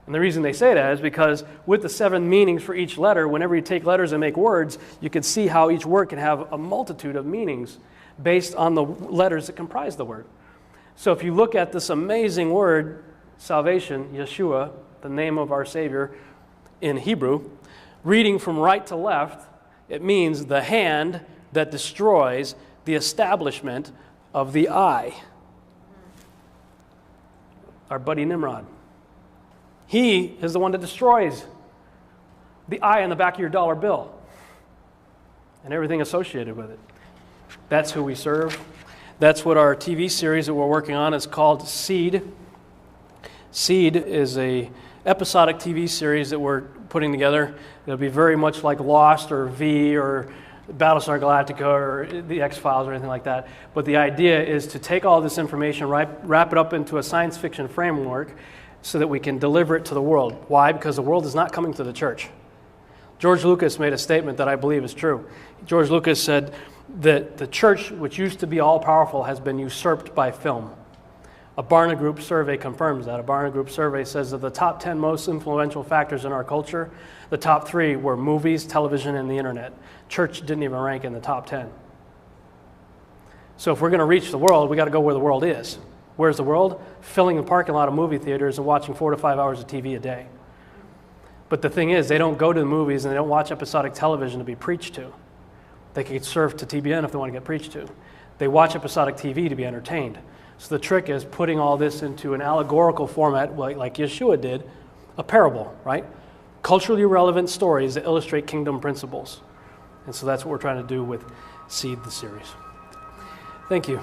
And the reason they say that is because with the 7 meanings for each letter, whenever you take letters and make words, you can see how each word can have a multitude of meanings based on the letters that comprise the word. So if you look at this amazing word, salvation, Yeshua, the name of our Savior in Hebrew, reading from right to left, it means the hand that destroys the establishment of the eye. Our buddy Nimrod. He is the one that destroys the eye on the back of your dollar bill and everything associated with it. That's who we serve. That's what our TV series that we're working on is called Seed. Seed is a episodic TV series that we're putting together. It'll be very much like Lost or V or Battlestar Galactica or the X-Files or anything like that. But the idea is to take all this information, wrap it up into a science fiction framework so that we can deliver it to the world. Why? Because the world is not coming to the church. George Lucas made a statement that I believe is true. George Lucas said that the church, which used to be all-powerful, has been usurped by film. A Barna Group survey confirms that. A Barna Group survey says that the top 10 most influential factors in our culture, the top 3 were movies, television, and the internet. Church didn't even rank in the top 10. So if we're going to reach the world, we got to go where the world is. Where's the world? Filling the parking lot of movie theaters and watching 4 to 5 hours of TV a day. But the thing is, they don't go to the movies and they don't watch episodic television to be preached to. They can surf to TBN if they want to get preached to. They watch episodic TV to be entertained. So the trick is putting all this into an allegorical format like Yeshua did, a parable, right? Culturally relevant stories that illustrate kingdom principles. And so that's what we're trying to do with Seed, the series. Thank you.